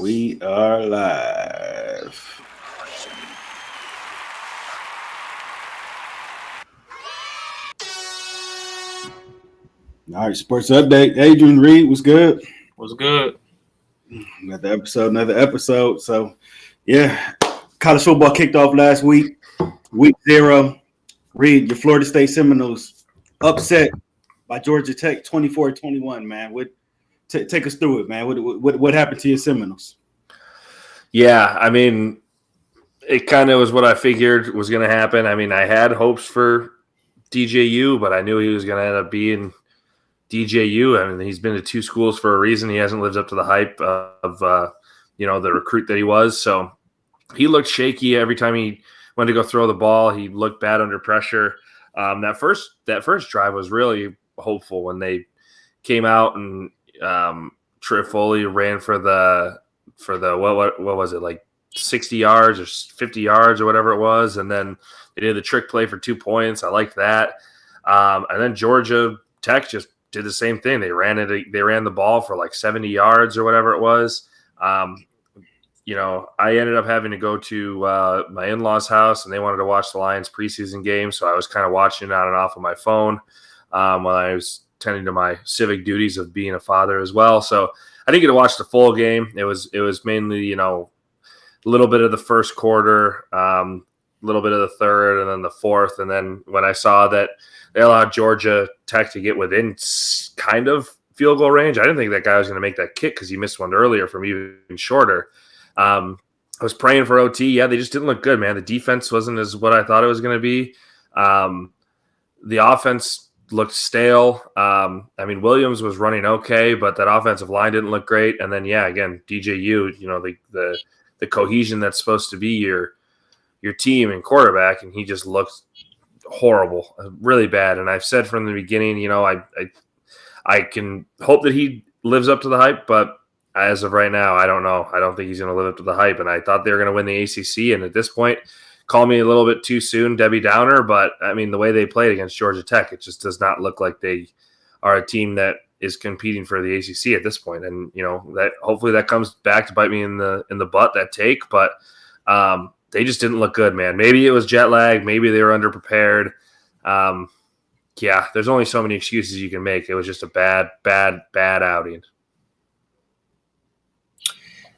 We are live. All right, sports update. Adrian, Reid, what's good? Was good. Another episode. So, yeah, college football kicked off last week. Week 0. Reid, your Florida State Seminoles upset by Georgia Tech 24-21, man. Take us through it, man. What happened to your Seminoles? Yeah, I mean, it kind of was what I figured was going to happen. I mean, I had hopes for DJU, but I knew he was going to end up being DJU. I mean, he's been to two schools for a reason. He hasn't lived up to the hype of the recruit that he was. So he looked shaky every time he went to go throw the ball. He looked bad under pressure. That first drive was really hopeful when they came out and Trifoli ran for the what was it, like 60 yards or 50 yards or whatever it was, and then they did the trick play for 2 points. I liked that. And then Georgia Tech just did the same thing. They ran the ball for like 70 yards or whatever it was. I ended up having to go to my in-laws' house, and they wanted to watch the Lions preseason game, so I was kind of watching on and off of my phone while I was tending to my civic duties of being a father as well. So I didn't get to watch the full game. It was mainly, a little bit of the first quarter, a little bit of the third, and then the fourth. And then when I saw that they allowed Georgia Tech to get within kind of field goal range, I didn't think that guy was going to make that kick because he missed one earlier from even shorter. I was praying for OT. Yeah, they just didn't look good, man. The defense wasn't as what I thought it was going to be. The offense looked stale. Williams was running okay, but that offensive line didn't look great. And then, again, DJU, the cohesion that's supposed to be your team and quarterback, and he just looked horrible, really bad. And I've said from the beginning, I can hope that he lives up to the hype, but as of right now, I don't know. I don't think he's going to live up to the hype. And I thought they were going to win the ACC, and at this point, call me a little bit too soon, Debbie Downer, but I mean, the way they played against Georgia Tech, it just does not look like they are a team that is competing for the ACC at this point. And, that hopefully that comes back to bite me in the butt, that take, but they just didn't look good, man. Maybe it was jet lag. Maybe they were underprepared. There's only so many excuses you can make. It was just a bad outing.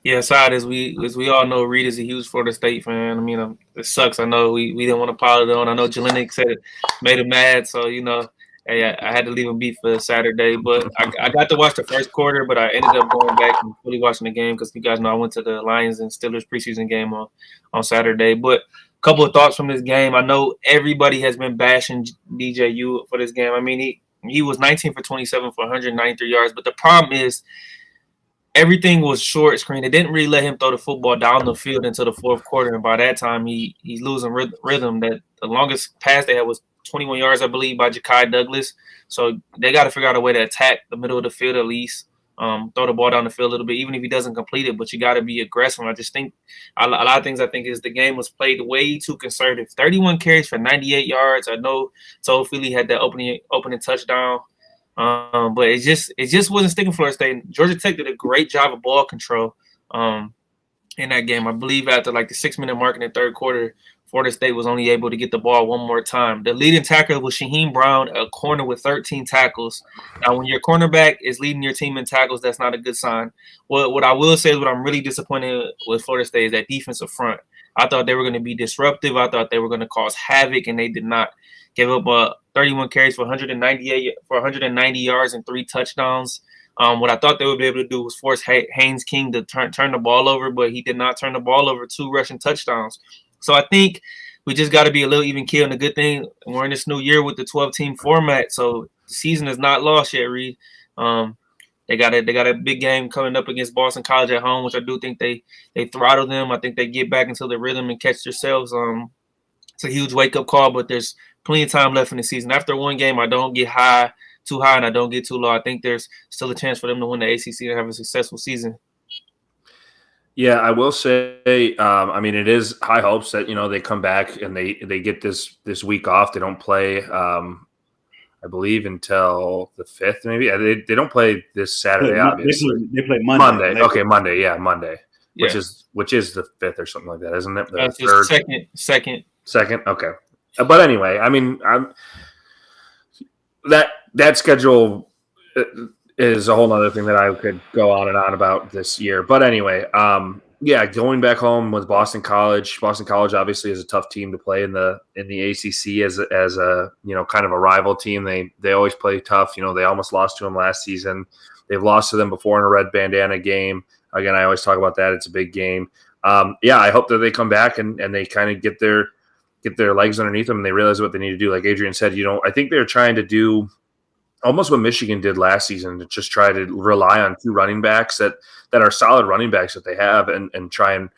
Yeah, aside as we all know, Reid is a huge Florida State fan. I mean, it sucks. I know we didn't want to pile it on. I know Jelinek said it made him mad, so hey, I had to leave him be for Saturday. But I got to watch the first quarter, but I ended up going back and fully watching the game because you guys know I went to the Lions and Steelers preseason game on Saturday. But a couple of thoughts from this game. I know everybody has been bashing DJU for this game. I mean, he was 19 for 27 for 193 yards, but the problem is, everything was short screen. They didn't really let him throw the football down the field until the fourth quarter, and by that time, he's losing rhythm. That the longest pass they had was 21 yards, I believe, by Ja'Kai Douglas. So they got to figure out a way to attack the middle of the field at least, throw the ball down the field a little bit, even if he doesn't complete it. But you got to be aggressive. I just think a lot of things. I think is the game was played way too conservative. 31 carries for 98 yards. I know Philly had that opening touchdown. But it just wasn't sticking for Florida State. Georgia Tech did a great job of ball control in that game. I believe after like the 6-minute mark in the third quarter, Florida State was only able to get the ball one more time. The leading tackler was Shaheem Brown, a corner with 13 tackles. Now, when your cornerback is leading your team in tackles, that's not a good sign. What I will say is what I'm really disappointed with Florida State is that defensive front. I thought they were going to be disruptive. I thought they were going to cause havoc, and they did not. Gave up 31 carries for 190 yards and 3 touchdowns. What I thought they would be able to do was force Haynes King to turn the ball over, but he did not turn the ball over. 2 rushing touchdowns. So I think we just got to be a little even keel. And the good thing, we're in this new year with the 12-team format, so the season is not lost yet, Reid. They got a big game coming up against Boston College at home, which I do think they throttle them. I think they get back into the rhythm and catch themselves. It's a huge wake-up call, but there's plenty of time left in the season. After one game, I don't get too high and I don't get too low. I think there's still a chance for them to win the ACC and have a successful season. Yeah, I will say, it is high hopes that, they come back and they get this week off. They don't play, I believe, until the 5th, maybe. They don't play this Saturday, obviously. They play Monday. Okay, Monday. Yeah, Monday. which is the fifth or something like that, isn't it? The third, second. Okay, but anyway, I mean, that schedule is a whole other thing that I could go on and on about this year. But anyway, going back home with Boston College. Boston College obviously is a tough team to play in the ACC as a kind of a rival team. They always play tough. They almost lost to them last season. They've lost to them before in a red bandana game. Again, I always talk about that. It's a big game. I hope that they come back and they kind of get their legs underneath them and they realize what they need to do. Like Adrian said, I think they're trying to do almost what Michigan did last season, to just try to rely on two running backs that are solid running backs that they have and try and,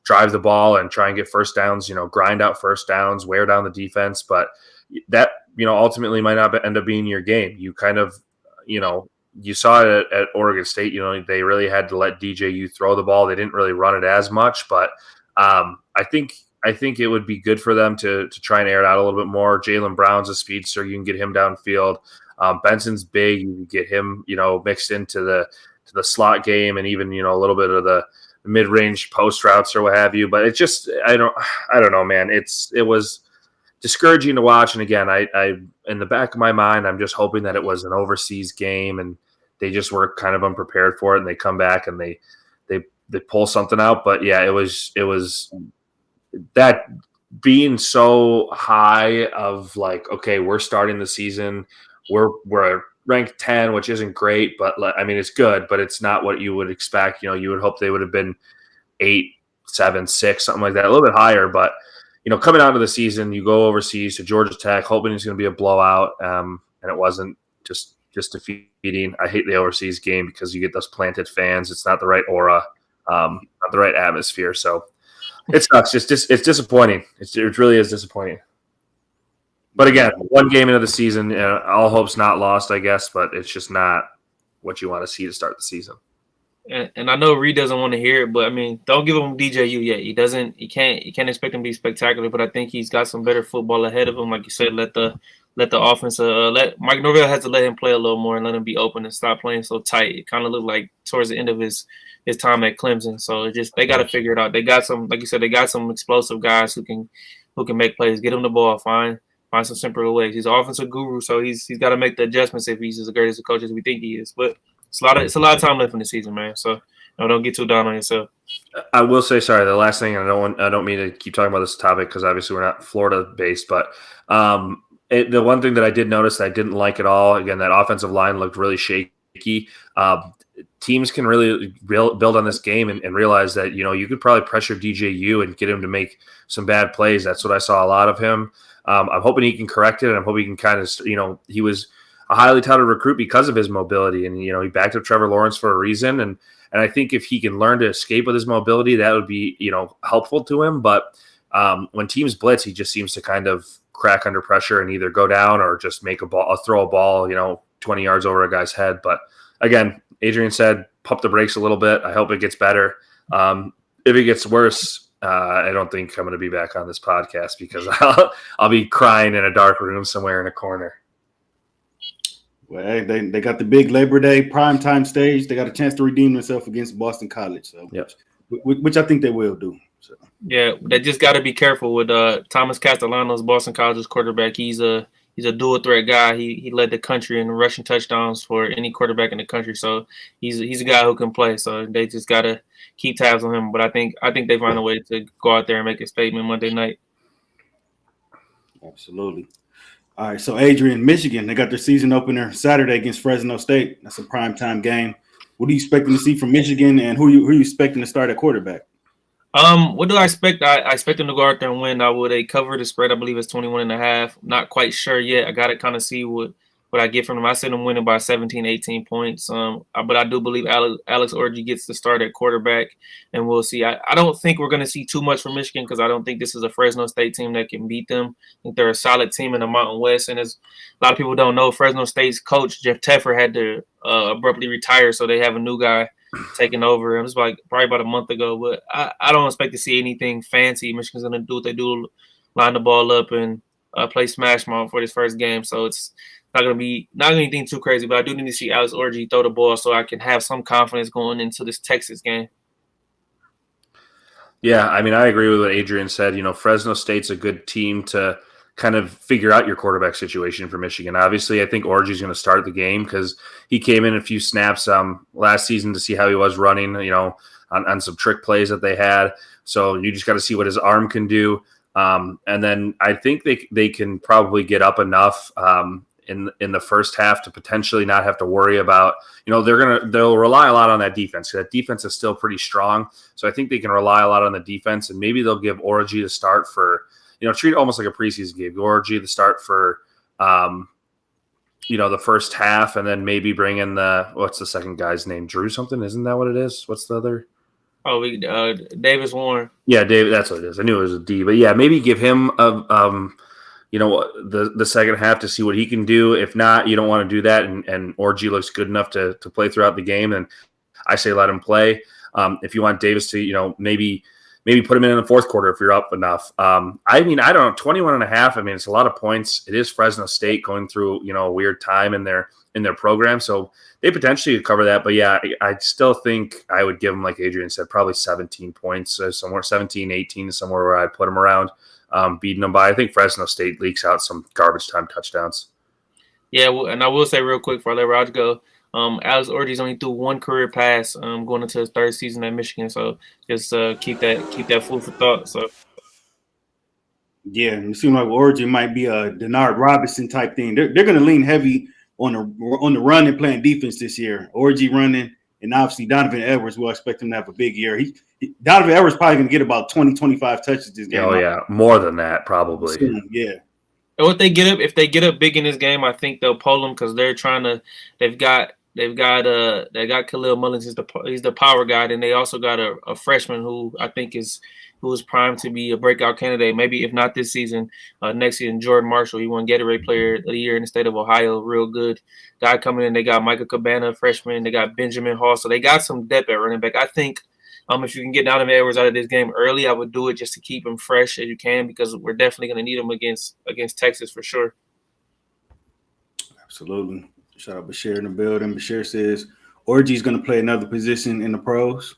drive the ball and try and get first downs, grind out first downs, wear down the defense. But that, ultimately might not end up being your game. You kind of, you saw it at Oregon State, they really had to let DJU throw the ball. They didn't really run it as much, but I think it would be good for them to try and air it out a little bit more. Jaylen Brown's a speedster. You can get him downfield. Benson's big. You can get him, mixed into the slot game and even, a little bit of the mid-range post routes or what have you. But it's just, I don't know, man. It was discouraging to watch. And again, I in the back of my mind, I'm just hoping that it was an overseas game and they just were kind of unprepared for it and they come back and they pull something out. But yeah, it was that being so high of like, okay, we're starting the season, we're ranked 10, which isn't great, but I mean, it's good, but it's not what you would expect. You would hope they would have been 8, 7, 6, something like that, a little bit higher. But, coming out of the season, you go overseas to Georgia Tech, hoping it's going to be a blowout. And it wasn't, just defeating. I hate the overseas game because you get those planted fans. It's not the right aura, not the right atmosphere. So, it sucks. It's disappointing. It really is disappointing. But again, one game into the season, all hope's not lost, I guess. But it's just not what you want to see to start the season. And I know Reid doesn't want to hear it, but I mean, don't give him DJU yet. He doesn't. You can't expect him to be spectacular. But I think he's got some better football ahead of him. Like you said, let the offense. Let Mike Norvell has to let him play a little more and let him be open and stop playing so tight. It kind of looked like towards the end of his time at Clemson. So they got to figure it out. They got some, like you said, they got some explosive guys who can make plays. Get him the ball, find some simpler ways. He's an offensive guru, so he's got to make the adjustments if he's as great as a coach as we think he is. But it's a lot of time left in the season, man. So don't get too down on yourself. I will say, sorry, the last thing, I don't mean to keep talking about this topic because obviously we're not Florida based, but the one thing that I did notice that I didn't like at all, again, that offensive line looked really shaky. Teams can really build on this game and realize that, you could probably pressure DJU and get him to make some bad plays. That's what I saw a lot of him. I'm hoping he can correct it, and I'm hoping he can kind of, he was a highly touted recruit because of his mobility, and, he backed up Trevor Lawrence for a reason. And I think if he can learn to escape with his mobility, that would be, helpful to him. But when teams blitz, he just seems to kind of crack under pressure and either go down or just throw a ball, 20 yards over a guy's head. But again, Adrian said, pump the brakes a little bit. I hope it gets better. If it gets worse, I don't think I'm going to be back on this podcast because I'll be crying in a dark room somewhere in a corner. Well, hey, they got the big Labor Day primetime stage. They got a chance to redeem themselves against Boston College. So, yep. Which I think they will do. So. Yeah, they just got to be careful with Thomas Castellanos, Boston College's quarterback. He's a dual threat guy. He led the country in rushing touchdowns for any quarterback in the country. So he's a guy who can play. So they just got to keep tabs on him. But I think they find a way to go out there and make a statement Monday night. Absolutely. All right, so Adrian, Michigan, they got their season opener Saturday against Fresno State. That's a primetime game. What are you expecting to see from Michigan, and who are you expecting to start at quarterback? What do I expect? I expect them to go out there and win. They cover the spread. I believe it's 21.5. Not quite sure yet. I got to kind of see what I get from them. I see them winning by 17, 18 points. But I do believe Alex Orji gets to start at quarterback, and we'll see. I don't think we're going to see too much from Michigan because I don't think this is a Fresno State team that can beat them. I think they're a solid team in the Mountain West, and as a lot of people don't know, Fresno State's coach, Jeff Teffer, had to abruptly retire, so they have a new guy taking over. It was probably about a month ago, but I don't expect to see anything fancy. Michigan's going to do what they do, line the ball up and play smash mouth for this first game, so it's not going to be anything too crazy, but I do need to see Alex Orji throw the ball so I can have some confidence going into this Texas game. Yeah, I mean, I agree with what Adrian said. Fresno State's a good team to kind of figure out your quarterback situation for Michigan. Obviously, I think Orgy's going to start the game because he came in a few snaps last season to see how he was running, on some trick plays that they had. So you just got to see what his arm can do. And then I think they can probably get up enough in the first half to potentially not have to worry about, they'll rely a lot on that defense. That defense is still pretty strong. So I think they can rely a lot on the defense, and maybe they'll give Orgy the start for, treat it almost like a preseason game. Orgy the start for, the first half, and then maybe bring in what's the second guy's name? Drew something? Isn't that what it is? What's the other? Oh, Davis Warren. Yeah, David. That's what it is. I knew it was a D, but yeah, maybe give him the second half to see what he can do. If not, you don't want to do that, and Orgy looks good enough to play throughout the game, and I say let him play. If you want Davis to, maybe put him in the fourth quarter if you're up enough. I don't know, 21.5. I mean, it's a lot of points. It is Fresno State going through, a weird time in their program. So they potentially could cover that. But yeah, I still think I would give them, like Adrian said, probably 17 points, somewhere 17, 18, somewhere where I'd put them around, beating them by. I think Fresno State leaks out some garbage time touchdowns. Yeah, and I will say real quick before I let Raj go, Alex Orgy's only threw one career pass going into his third season at Michigan. So just keep that food for thought. So yeah, it seems like Orgy might be a Denard Robinson type thing. They're going to lean heavy on the run and playing defense this year. Orgy running, and obviously Donovan Edwards, we'll expect him to have a big year. Donovan Edwards probably going to get about 20, 25 touches this game. Oh yeah, more than that probably. Yeah. And if they get up big in this game, I think they'll pull them because they're trying to. They got Khalil Mullins. He's the power guy, and they also got a freshman who I think is primed to be a breakout candidate. Maybe if not this season, next season. Jordan Marshall, he won Gatorade Player of the Year in the state of Ohio. Real good guy coming in. They got Michael Cabana, freshman. They got Benjamin Hall, so they got some depth at running back. I think if you can get Donovan Edwards out of this game early, I would do it just to keep him fresh as you can because we're definitely going to need him against Texas for sure. Absolutely. Shout out Bashir in the building. Bashir says Orgy's going to play another position in the pros.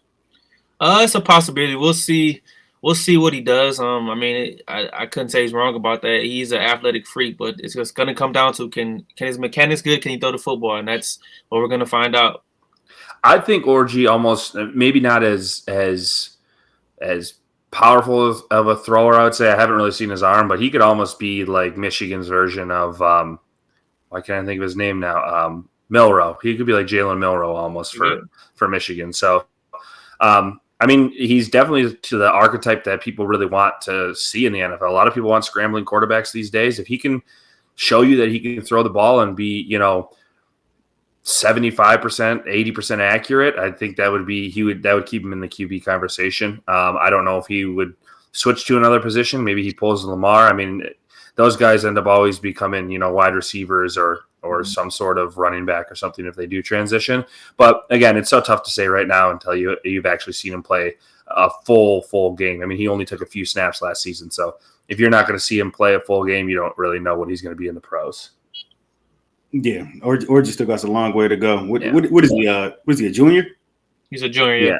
It's a possibility. We'll see. We'll see what he does. I couldn't say he's wrong about that. He's an athletic freak, but it's just going to come down to can his mechanics good? Can he throw the football? And that's what we're going to find out. I think Orgy almost maybe not as powerful of a thrower. I would say I haven't really seen his arm, but he could almost be like Michigan's version of why can't I think of his name now? Milroe. He could be like Jalen Milroe almost for Michigan. So, he's definitely to the archetype that people really want to see in the NFL. A lot of people want scrambling quarterbacks these days. If he can show you that he can throw the ball and be, 75%, 80% accurate, I think that would keep him in the QB conversation. I don't know if he would switch to another position. Maybe he pulls Lamar. I mean, those guys end up always becoming, wide receivers or some sort of running back or something if they do transition. But again, it's so tough to say right now until you've actually seen him play a full game. I mean, he only took a few snaps last season. So if you're not going to see him play a full game, you don't really know what he's going to be in the pros. Yeah, Orgy still got a long way to go. What is he? Was he a junior? He's a junior. Yeah.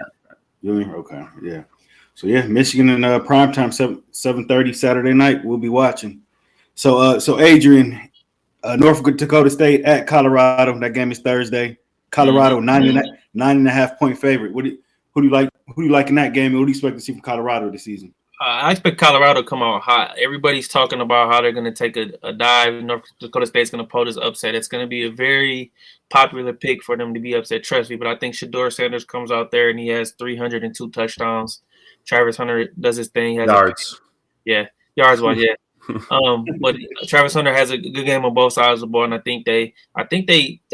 Junior. Okay. Yeah. So yeah, Michigan in primetime 7:30 Saturday night. We'll be watching. So Adrian, North Dakota State at Colorado. That game is Thursday. Colorado 9.5 point favorite. Who do you like? Who do you like in that game? And what do you expect to see from Colorado this season? I expect Colorado to come out hot. Everybody's talking about how they're going to take a dive. North Dakota State's going to pull this upset. It's going to be a very popular pick for them to be upset, trust me. But I think Shedeur Sanders comes out there and he has 302 touchdowns. Travis Hunter does his thing. Yards. Yards-wise, yeah. But Travis Hunter has a good game on both sides of the ball, and I think they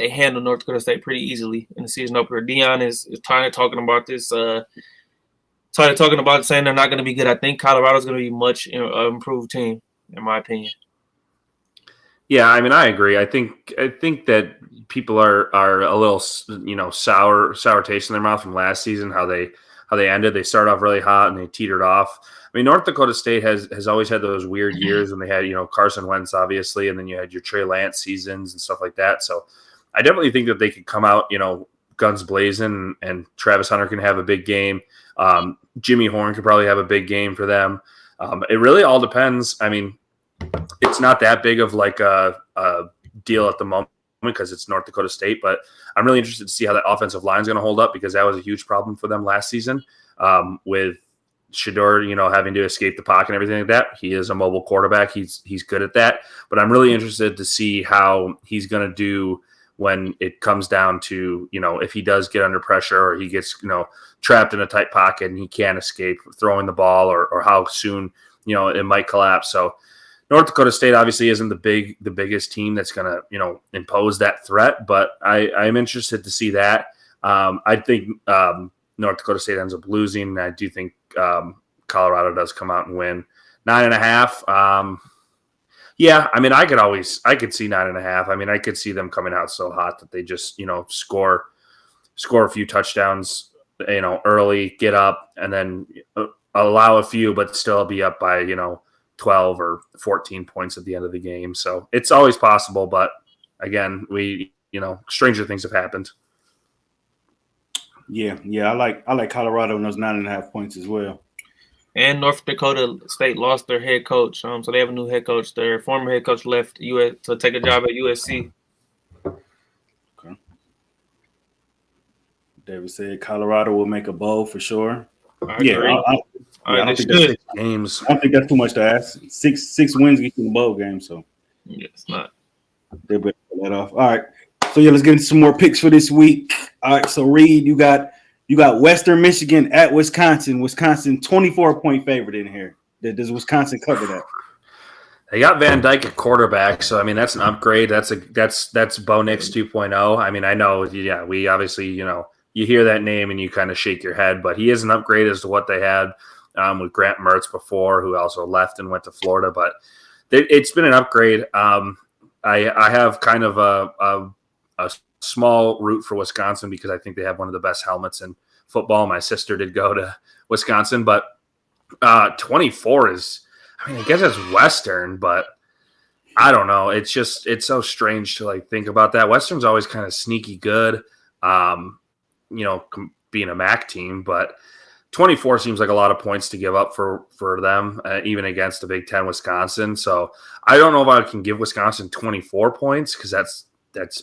handle North Dakota State pretty easily in the season opener. Deion is tired of talking about this. Saying they're not going to be good. I think Colorado's going to be much improved team, in my opinion. Yeah, I mean, I agree. I think that people are a little, sour taste in their mouth from last season. How they ended. They started off really hot and they teetered off. I mean, North Dakota State has always had those weird years when they had Carson Wentz obviously, and then you had your Trey Lance seasons and stuff like that. So I definitely think that they could come out guns blazing, and Travis Hunter can have a big game. Jimmy Horn could probably have a big game for them. It really all depends. I mean, it's not that big of like a deal at the moment because it's North Dakota State, but I'm really interested to see how that offensive line is going to hold up because that was a huge problem for them last season with Shedeur, having to escape the pocket and everything like that. He is a mobile quarterback. He's good at that, but I'm really interested to see how he's going to do when it comes down to, if he does get under pressure or he gets, trapped in a tight pocket and he can't escape throwing the ball or how soon, it might collapse. So North Dakota State obviously isn't the biggest team that's going to, impose that threat, but I'm interested to see that. I think North Dakota State ends up losing. I do think Colorado does come out and win 9.5. Yeah, I mean, I could see 9.5. I mean, I could see them coming out so hot that they just, score a few touchdowns, early, get up, and then allow a few, but still be up by, 12 or 14 points at the end of the game. So it's always possible, but again, stranger things have happened. Yeah, I like Colorado in those 9.5 points as well. And North Dakota State lost their head coach, so they have a new head coach. Their former head coach left to take a job at USC. Okay. David said Colorado will make a bowl for sure. I don't think that's 6 games. I don't think that's too much to ask. Six wins get you in the bowl game, so yeah, it's not. They better pull that off. All right. So let's get into some more picks for this week. All right, so Reid, you got Western Michigan at Wisconsin. Wisconsin 24-point favorite in here. Does Wisconsin cover that? They got Van Dyke at quarterback, so I mean that's an upgrade. That's Bo Nix 2.0. I mean, I know, yeah, we obviously, you hear that name and you kind of shake your head, but he is an upgrade as to what they had with Grant Mertz before, who also left and went to Florida. But it's been an upgrade. I have kind of a small root for Wisconsin because I think they have one of the best helmets in football. My sister did go to Wisconsin, but 24 is, I mean, I guess it's Western, but I don't know. It's so strange to think about that. Western's always kind of sneaky good, being a MAC team, but 24 seems like a lot of points to give up for them, even against a Big Ten Wisconsin. So I don't know if I can give Wisconsin 24 points because that's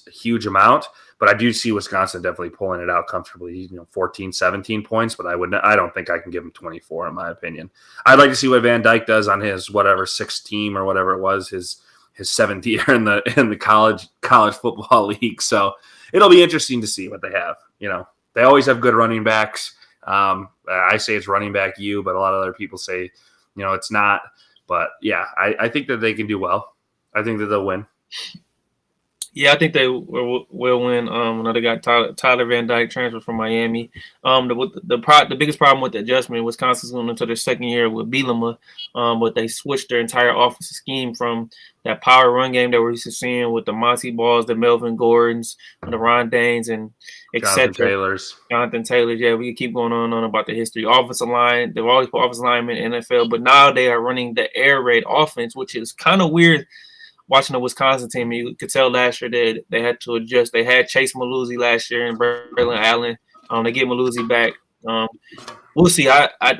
a huge amount, but I do see Wisconsin definitely pulling it out comfortably, 14, 17 points, but I don't think I can give them 24 in my opinion. I'd like to see what Van Dyke does on his sixth team or whatever it was, his seventh year in the college football league. So it'll be interesting to see what they have. They always have good running backs. I say it's running back you, but a lot of other people say, it's not. But yeah, I think that they can do well. I think that they'll win. Yeah, I think they will win. Another guy, Tyler Van Dyke, transferred from Miami. The biggest problem with the adjustment, Wisconsin's going into their second year with Bielema, but they switched their entire offensive scheme from that power run game that we're used to seeing with the Monty Balls, the Melvin Gordons, the Ron Danes, and etc. Jonathan Taylors. Yeah, we could keep going on about the history. Offensive line, they've always put offensive linemen in the NFL, but now they are running the air raid offense, which is kind of weird. Watching the Wisconsin team, you could tell last year that they had to adjust. They had Chase Maluzzi last year and Braylon Allen. They get Maluzzi back. We'll see.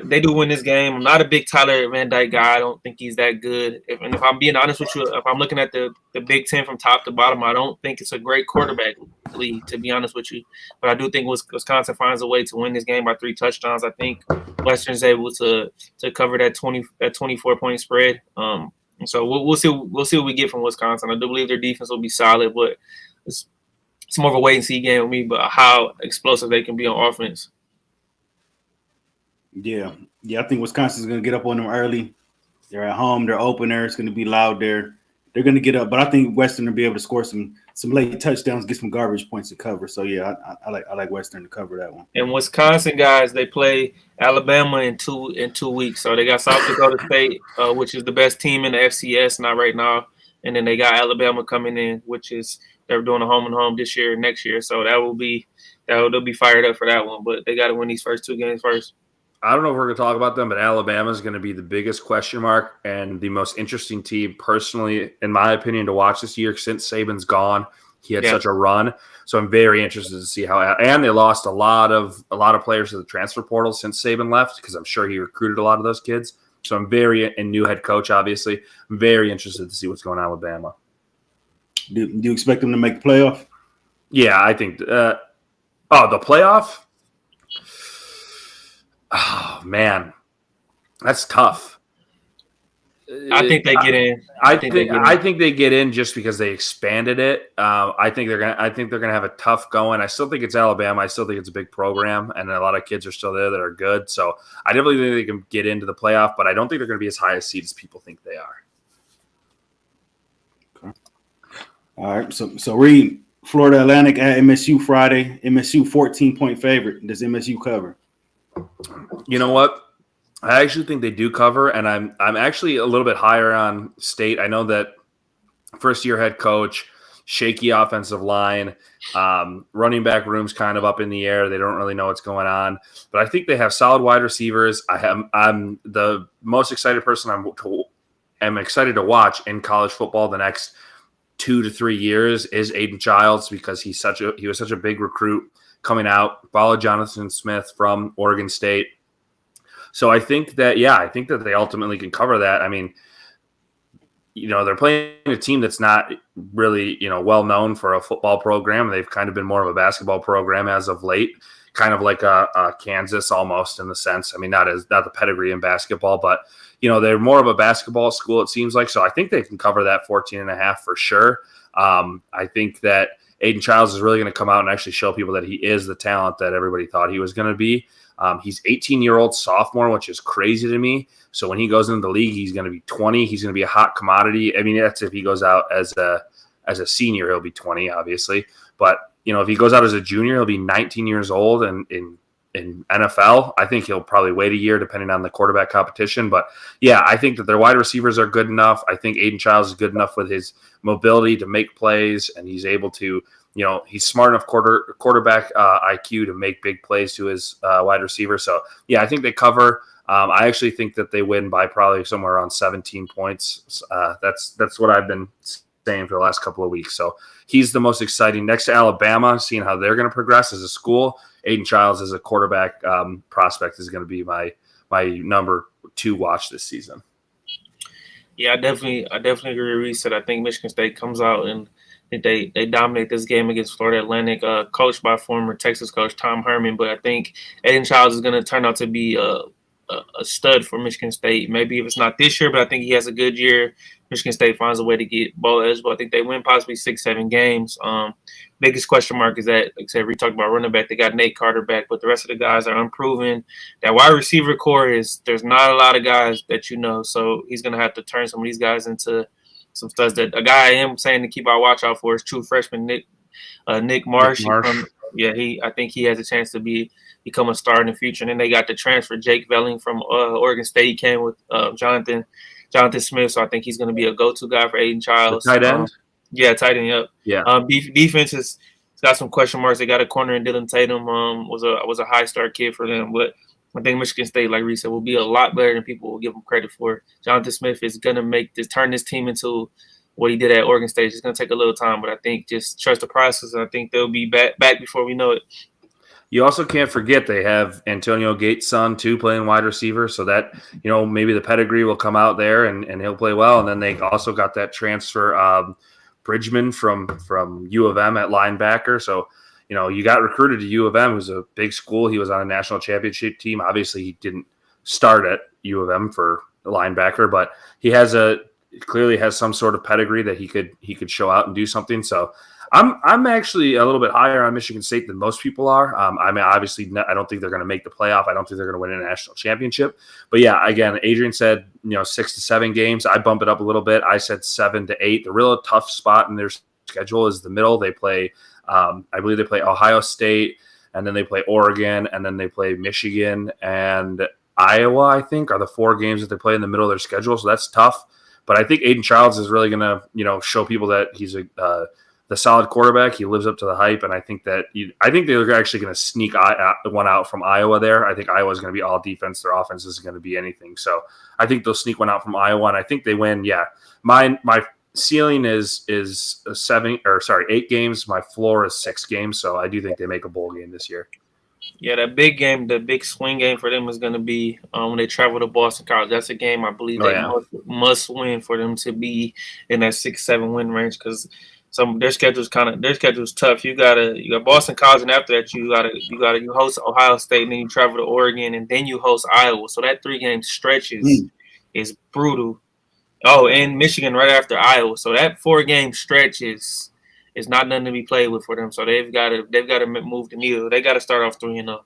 They do win this game. I'm not a big Tyler Van Dyke guy. I don't think he's that good. If I'm being honest with you, if I'm looking at the Big Ten from top to bottom, I don't think it's a great quarterback league, to be honest with you. But I do think Wisconsin finds a way to win this game by 3 touchdowns. I think Western's able to cover that 24-point spread. So we'll see what we get from Wisconsin. I do believe their defense will be solid, but it's more of a wait and see game with me. But how explosive they can be on offense. Yeah. I think Wisconsin's going to get up on them early. They're at home. They're opener. It's going to be loud there. They're going to get up, but I think Western will be able to score some late touchdowns, get some garbage points to cover. So yeah, I like Western to cover that one. And Wisconsin guys, they play Alabama in 2 weeks. So they got South Dakota State, which is the best team in the FCS not right now, and then they got Alabama coming in, which is they're doing a home and home this year and next year. So they'll be fired up for that one. But they got to win these first 2 games first. I don't know if we're going to talk about them, but Alabama is going to be the biggest question mark and the most interesting team, personally, in my opinion, to watch this year since Saban's gone. He had such a run. So I'm very interested to see how, and they lost a lot of players to the transfer portal since Saban left, because I'm sure he recruited a lot of those kids. So I'm and new head coach, obviously. I'm very interested to see what's going on with Bama. Do you expect them to make the playoff? Yeah, I think. The playoff? Oh, man. That's tough. I think they get in. I think they get in just because they expanded it. I think they're gonna have a tough going. I still think it's Alabama. I still think it's a big program, and a lot of kids are still there that are good. So I definitely think they can get into the playoff, but I don't think they're going to be as high a seed as people think they are. Okay. All right. So Reid, Florida Atlantic at MSU Friday. MSU 14-point favorite. Does MSU cover? You know what? I actually think they do cover, and I'm actually a little bit higher on State. I know that first-year head coach, shaky offensive line, running back room's kind of up in the air. They don't really know what's going on, but I think they have solid wide receivers. I'm the most excited person I'm excited to watch in college football the next 2 to 3 years is Aiden Childs, because he was such a big recruit coming out. Followed Jonathan Smith from Oregon State. So I think that they ultimately can cover that. I mean, they're playing a team that's not really, well known for a football program. They've kind of been more of a basketball program as of late, kind of like a Kansas almost in the sense. I mean, not the pedigree in basketball, but they're more of a basketball school, it seems like. So I think they can cover that 14.5 for sure. I think that Aiden Childs is really going to come out and actually show people that he is the talent that everybody thought he was going to be. He's 18-year-old sophomore, which is crazy to me. So when he goes into the league, he's going to be 20. He's going to be a hot commodity. I mean, that's if he goes out as a senior, he'll be 20, obviously. But if he goes out as a junior, he'll be 19 years old. And in NFL, I think he'll probably wait a year depending on the quarterback competition. But yeah, I think that their wide receivers are good enough. I think Aiden Childs is good enough with his mobility to make plays, and he's able to. He's smart enough quarterback IQ to make big plays to his wide receiver. So, yeah, I think they cover. I actually think that they win by probably somewhere around 17 points. That's what I've been saying for the last couple of weeks. So he's the most exciting. Next to Alabama, seeing how they're going to progress as a school. Aiden Childs as a quarterback prospect is going to be my number 2 watch this season. Yeah, I definitely agree with Reid said. I think Michigan State comes out and they dominate this game against Florida Atlantic, coached by former Texas coach Tom Herman. But I think Aiden Childs is going to turn out to be a stud for Michigan State. Maybe if it's not this year, but I think he has a good year. Michigan State finds a way to get bowl eligible. I think they win possibly 6-7 games. Biggest question mark is that, like I said, we talked about running back. They got Nate Carter back, but the rest of the guys are unproven. That wide receiver core there's not a lot of guys that so he's going to have to turn some of these guys into some studs. That a guy I am saying to keep our watch out for is true freshman Nick Marsh. I think he has a chance to become a star in the future. And then they got the transfer Jake Velling from Oregon State. He came with Jonathan Smith, so I think he's going to be a go-to guy for Aiden Childs. The tight end? Tight end. Yep. Yeah. Defense has got some question marks. They got a corner in Dylan Tatum. Was a high star kid for them, but I think Michigan State, like Reid said, will be a lot better than people will give them credit for. Jonathan Smith is going to turn this team into what he did at Oregon State. It's going to take a little time, but I think just trust the process. And I think they'll be back before we know it. You also can't forget they have Antonio Gates' son, too, playing wide receiver. So that, maybe the pedigree will come out there and he'll play well. And then they also got that transfer Bridgman from U of M at linebacker. So, you got recruited to U of M, who's a big school. He was on a national championship team. Obviously, he didn't start at U of M for the linebacker, but he clearly has some sort of pedigree that he could show out and do something. So I'm actually a little bit higher on Michigan State than most people are. I mean, obviously, I don't think they're going to make the playoff. I don't think they're going to win a national championship. But yeah, again, Adrian said 6 to 7 games. I bump it up a little bit. I said 7 to 8. The real tough spot in their schedule is the middle. They play, I believe they play Ohio State, and then they play Oregon, and then they play Michigan and Iowa, I think, are the 4 games that they play in the middle of their schedule. So that's tough. But I think Aiden Childs is really going to, show people that he's the solid quarterback. He lives up to the hype, and I think they're actually going to sneak one out from Iowa there. I think Iowa is going to be all defense. Their offense isn't going to be anything. So I think they'll sneak one out from Iowa, and I think they win. Yeah, my ceiling is 8 games. My floor is 6 games. So I do think they make a bowl game this year. Yeah, that big game, the big swing game for them is going to be when they travel to Boston College. That's a game I believe they must win for them to be in that 6-7 win range because their schedule's tough. You got Boston College, and after that you host Ohio State, and then you travel to Oregon, and then you host Iowa. So that 3-game stretch is brutal. Oh, and Michigan right after Iowa. So that 4-game stretch is not nothing to be played with for them. So they've got to move the needle. They got to start off 3-0.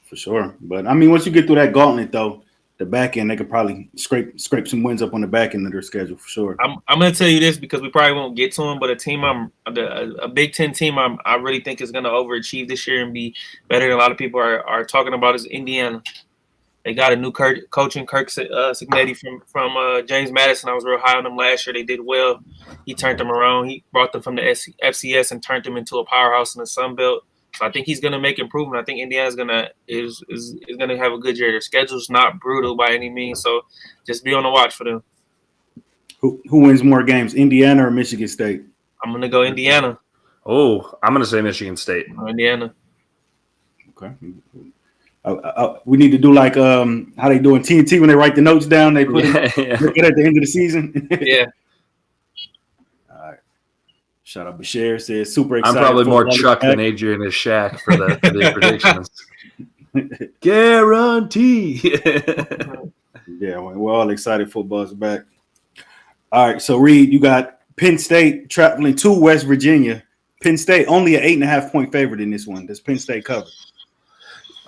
For sure. But I mean, once you get through that gauntlet, though, the back end they could probably scrape some wins up on the back end of their schedule for sure. I'm going to tell you this because we probably won't get to them, but a Big Ten team I really think is going to overachieve this year and be better than a lot of people are talking about is Indiana. They got a new coaching, Kirk Cignetti from James Madison. I was real high on them last year. They did well. He turned them around. He brought them from the FCS and turned them into a powerhouse in the Sun Belt. So I think he's going to make improvement. I think Indiana's is going to have a good year. Their schedule's not brutal by any means, so just be on the watch for them. Who wins more games, Indiana or Michigan State? I'm going to go Indiana. Oh, I'm going to say Michigan State. Indiana. Okay. We need to do like how they do in TNT when they write the notes down. They put it at the end of the season. Yeah. All right. Shout out Bashir says super excited. I'm probably more Chuck than Adrian is Shaq for the predictions. Guarantee. Yeah, we're all excited. Football's back. All right, so Reid, you got Penn State traveling to West Virginia. Penn State only an 8.5-point favorite in this one. Does Penn State cover?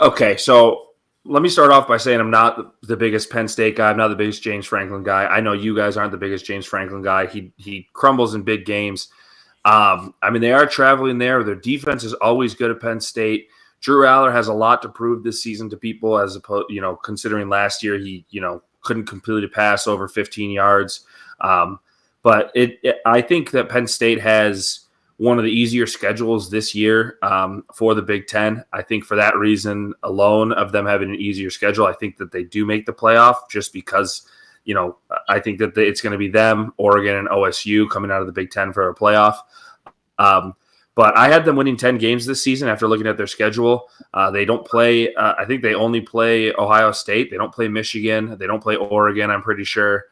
Okay, so let me start off by saying I'm not the biggest Penn State guy. I'm not the biggest James Franklin guy. I know you guys aren't the biggest James Franklin guy. He crumbles in big games. I mean, they are traveling there. Their defense is always good at Penn State. Drew Aller has a lot to prove this season to people, as opposed, considering last year he, couldn't complete a pass over 15 yards. But I think that Penn State has one of the easier schedules this year for the Big Ten. I think for that reason alone of them having an easier schedule, I think that they do make the playoff just because, I think that it's going to be them, Oregon, and OSU coming out of the Big Ten for a playoff. But I had them winning 10 games this season after looking at their schedule. They don't play I think they only play Ohio State. They don't play Michigan. They don't play Oregon, I'm pretty sure.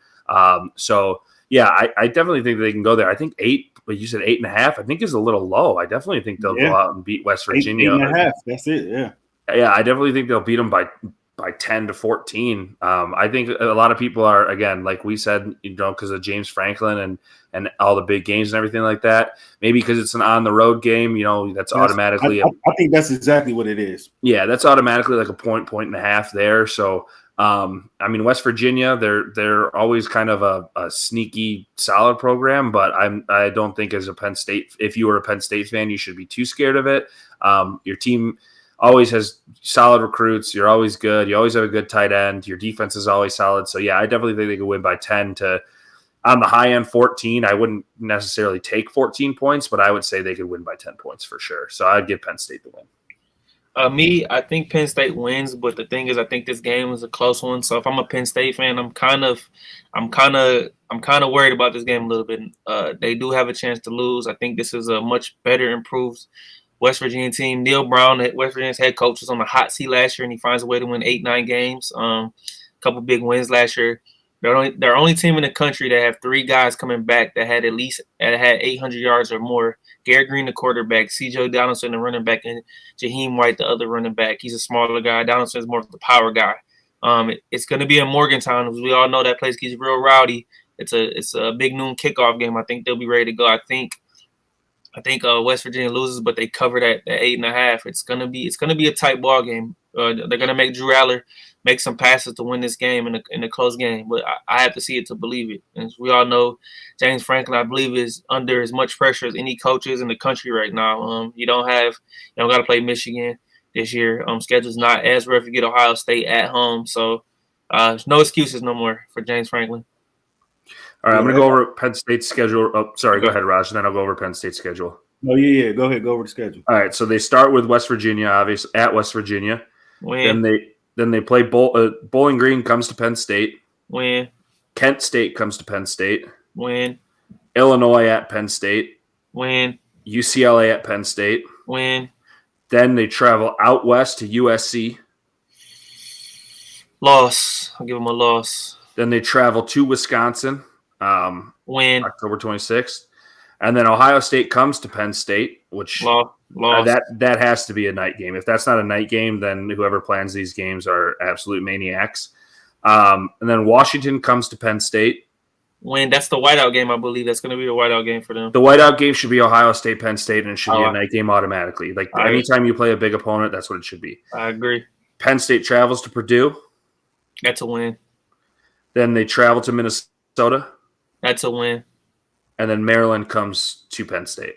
So, yeah, I definitely think they can go there. I think 8, but you said 8.5, I think is a little low. I definitely think they'll go out and beat West Virginia. 8.5, that's it, yeah. Yeah, I definitely think they'll beat them by 10 to 14. I think a lot of people are, again, like we said, because of James Franklin and all the big games and everything like that. Maybe because it's an on-the-road game, that's automatically. I think that's exactly what it is. Yeah, that's automatically like a point and a half there. So, I mean, West Virginia, they're always kind of a sneaky, solid program, but I don't think as a Penn State, if you were a Penn State fan, you should be too scared of it. Your team always has solid recruits. You're always good. You always have a good tight end. Your defense is always solid. So, yeah, I definitely think they could win by 10 to, on the high end, 14. I wouldn't necessarily take 14 points, but I would say they could win by 10 points for sure. So I'd give Penn State the win. I think Penn State wins, but the thing is, I think this game is a close one. So if I'm a Penn State fan, I'm kind of worried about this game a little bit. They do have a chance to lose. I think this is a much better improved West Virginia team. Neil Brown, West Virginia's head coach, was on the hot seat last year, and he finds a way to win 8-9 games. A couple big wins last year. They're only team in the country that have 3 guys coming back that had 800 yards or more. Garrett Green, the quarterback, C.J. Donaldson, the running back, and Jaheim White, the other running back. He's a smaller guy. Donaldson is more of the power guy. It's going to be in Morgantown. As we all know, that place gets real rowdy. It's a big noon kickoff game. I think they'll be ready to go. I think West Virginia loses, but they cover that 8.5. It's gonna be a tight ball game. They're gonna make Drew Aller make some passes to win this game in a close game, but I have to see it to believe it. And as we all know, James Franklin, I believe, is under as much pressure as any coaches in the country right now. You don't got to play Michigan this year. Schedule's not as rough. You get Ohio State at home, so no excuses no more for James Franklin. All right, I'm going to go over Penn State's schedule. Oh, sorry, go ahead, Raj, and then I'll go over Penn State's schedule. Oh, yeah. Go ahead. Go over the schedule. All right, so they start with West Virginia, obviously, at West Virginia. Win. Then they play Bowling Green comes to Penn State. Win. Kent State comes to Penn State. Win. Illinois at Penn State. Win. UCLA at Penn State. Win. Then they travel out west to USC. Loss. I'll give them a loss. Then they travel to Wisconsin. Win. October 26th. And then Ohio State comes to Penn State, which Loss. that has to be a night game. If that's not a night game, then whoever plans these games are absolute maniacs. And then Washington comes to Penn State. Win. That's the whiteout game, I believe. That's going to be the whiteout game for them. The whiteout game should be Ohio State, Penn State, and it should be a night game automatically. Like anytime you play a big opponent, that's what it should be. I agree. Penn State travels to Purdue. That's a win. Then they travel to Minnesota. That's a win. And then Maryland comes to Penn State.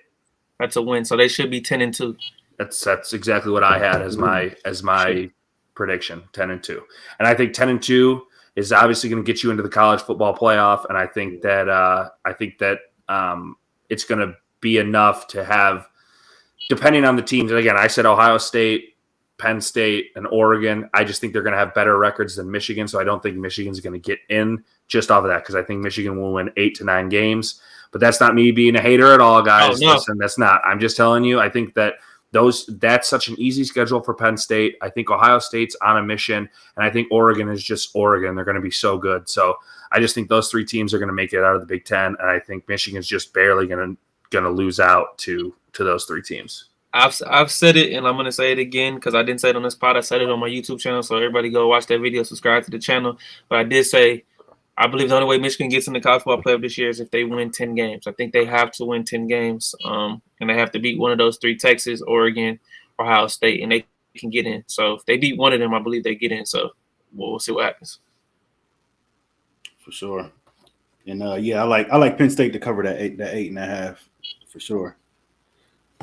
That's a win. So they should be 10-2. That's exactly what I had as my prediction, 10-2. And I think 10-2 is obviously going to get you into the college football playoff. And I think that it's going to be enough to have, depending on the teams. And again, I said Ohio State, Penn State, and Oregon. I just think they're going to have better records than Michigan. So I don't think Michigan's going to get in just off of that, because I think Michigan will win 8 to 9 games. But that's not me being a hater at all, guys. Oh, no. Listen, that's not. I'm just telling you, I think that that's such an easy schedule for Penn State. I think Ohio State's on a mission, and I think Oregon is just Oregon. They're going to be so good. So I just think those 3 teams are going to make it out of the Big Ten, and I think Michigan's just barely going to lose out to those 3 teams. I've said it, and I'm going to say it again because I didn't say it on this pod. I said it on my YouTube channel, so everybody go watch that video, subscribe to the channel. But I did say I believe the only way Michigan gets in the college football playoff this year is if they win 10 games. I think they have to win 10 games, and they have to beat one of those 3, Texas, Oregon, Ohio State, and they can get in. So if they beat one of them, I believe they get in. So we'll see what happens. For sure. And, I like Penn State to cover that 8.5 for sure.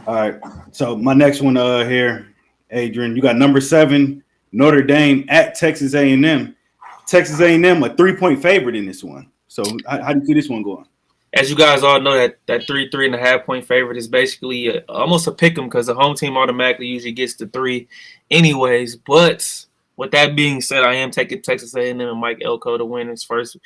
All right, so my next one here, Adrian, you got number 7, Notre Dame at Texas A&M. Texas A&M a 3-point favorite in this one. So how do you see this one going? As you guys all know, that 3.5 point favorite is basically almost a pick 'em because the home team automatically usually gets the 3 anyways. But with that being said, I am taking Texas A&M and Mike Elko to win his first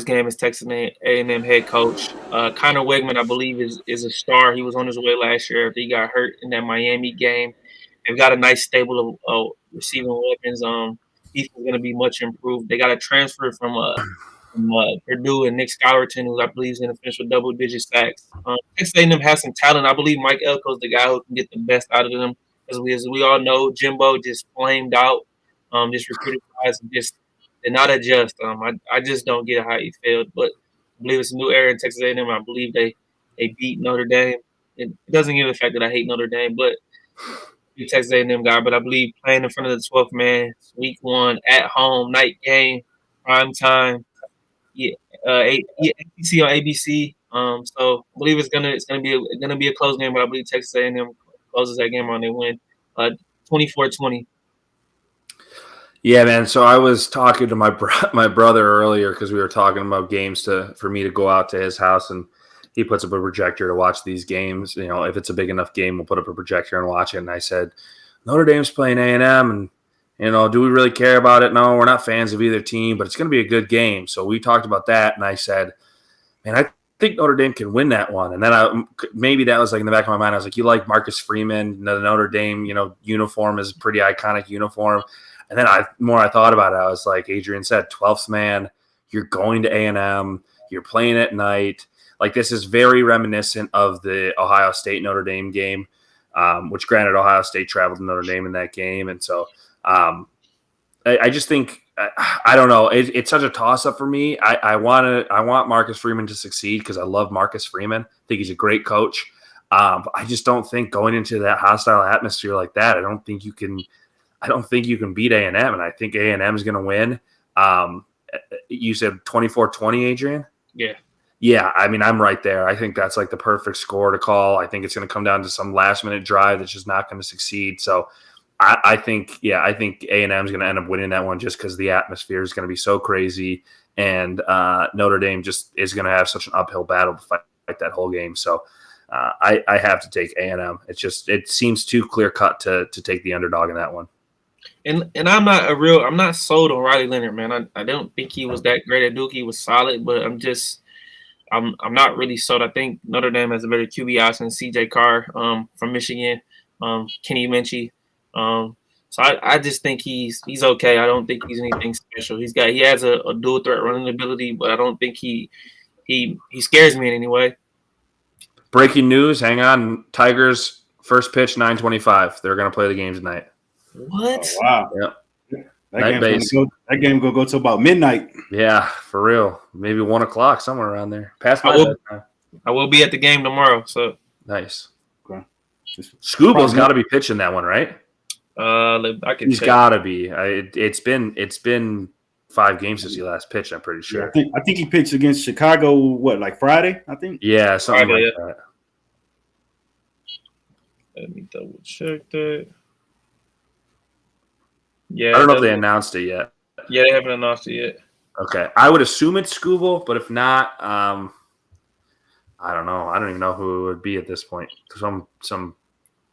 game as Texas A&M head coach. Connor Wegman, I believe, is a star. He was on his way last year after he got hurt in that Miami game. They've got a nice stable of receiving weapons. Defense is going to be much improved. They got a transfer from Purdue and Nick Schuylerton, who I believe is going to finish with double-digit sacks. Texas A&M has some talent. I believe Mike Elko is the guy who can get the best out of them. As we all know, Jimbo just flamed out. Just recruiting guys and just did not adjust. I just don't get how he failed, but I believe it's a new era in Texas A&M. I believe they beat Notre Dame. It doesn't give the fact that I hate Notre Dame, but I'm Texas A&M guy. But I believe playing in front of the 12th man, week 1 at home, night game, prime time, ABC on ABC. So I believe it's gonna be a close game, but I believe Texas A&M closes that game on. They win 24-20. Yeah, man. So I was talking to my brother earlier because we were talking about games for me to go out to his house, and he puts up a projector to watch these games. You know, if it's a big enough game, we'll put up a projector and watch it. And I said, Notre Dame's playing A&M, and do we really care about it? No, we're not fans of either team, but it's going to be a good game. So we talked about that, and I said, man, I think Notre Dame can win that one. And then maybe that was like in the back of my mind. I was like, you like Marcus Freeman? The Notre Dame, uniform is a pretty iconic uniform. And then I thought about it, I was like, Adrian said, 12th man, you're going to A&M, you're playing at night. Like, this is very reminiscent of the Ohio State Notre Dame game, which granted Ohio State traveled to Notre Dame in that game. And so I just think, I don't know, it's such a toss-up for me. I want Marcus Freeman to succeed because I love Marcus Freeman. I think he's a great coach. I just don't think going into that hostile atmosphere like that, I don't think you can beat A&M, and I think A&M is going to win. You said 24-20, Adrian? Yeah. Yeah, I mean, I'm right there. I think that's like the perfect score to call. I think it's going to come down to some last-minute drive that's just not going to succeed. So I think A&M is going to end up winning that one just because the atmosphere is going to be so crazy, and Notre Dame just is going to have such an uphill battle to fight that whole game. So I have to take A&M. It seems too clear-cut to take the underdog in that one. And I'm not sold on Riley Leonard, man. I don't think he was that great at Duke. He was solid, but I'm just I'm not really sold. I think Notre Dame has a better QB option, C.J. Carr from Michigan, Kenny Minchie. So I just think he's okay. I don't think he's anything special. He has a dual threat running ability, but I don't think he scares me in any way. Breaking news, hang on. Tigers first pitch 9:25. They're going to play the game tonight. What? Oh, wow. Yep. That game gonna go to about midnight. Yeah, for real. Maybe 1 o'clock, somewhere around there. Past my bedtime. I will be at the game tomorrow. So nice. Okay. Scuba's got to be pitching that one, right? I can. He's got to be. It's been 5 games since he last pitched. I'm pretty sure. Yeah, I think he pitched against Chicago. What, like Friday? I think. Yeah, something like that. Let me double check that. Yeah, I don't know if they announced it yet. Yeah, they haven't announced it yet. Okay, I would assume it's Scooble, but if not, I don't know. I don't even know who it would be at this point. Some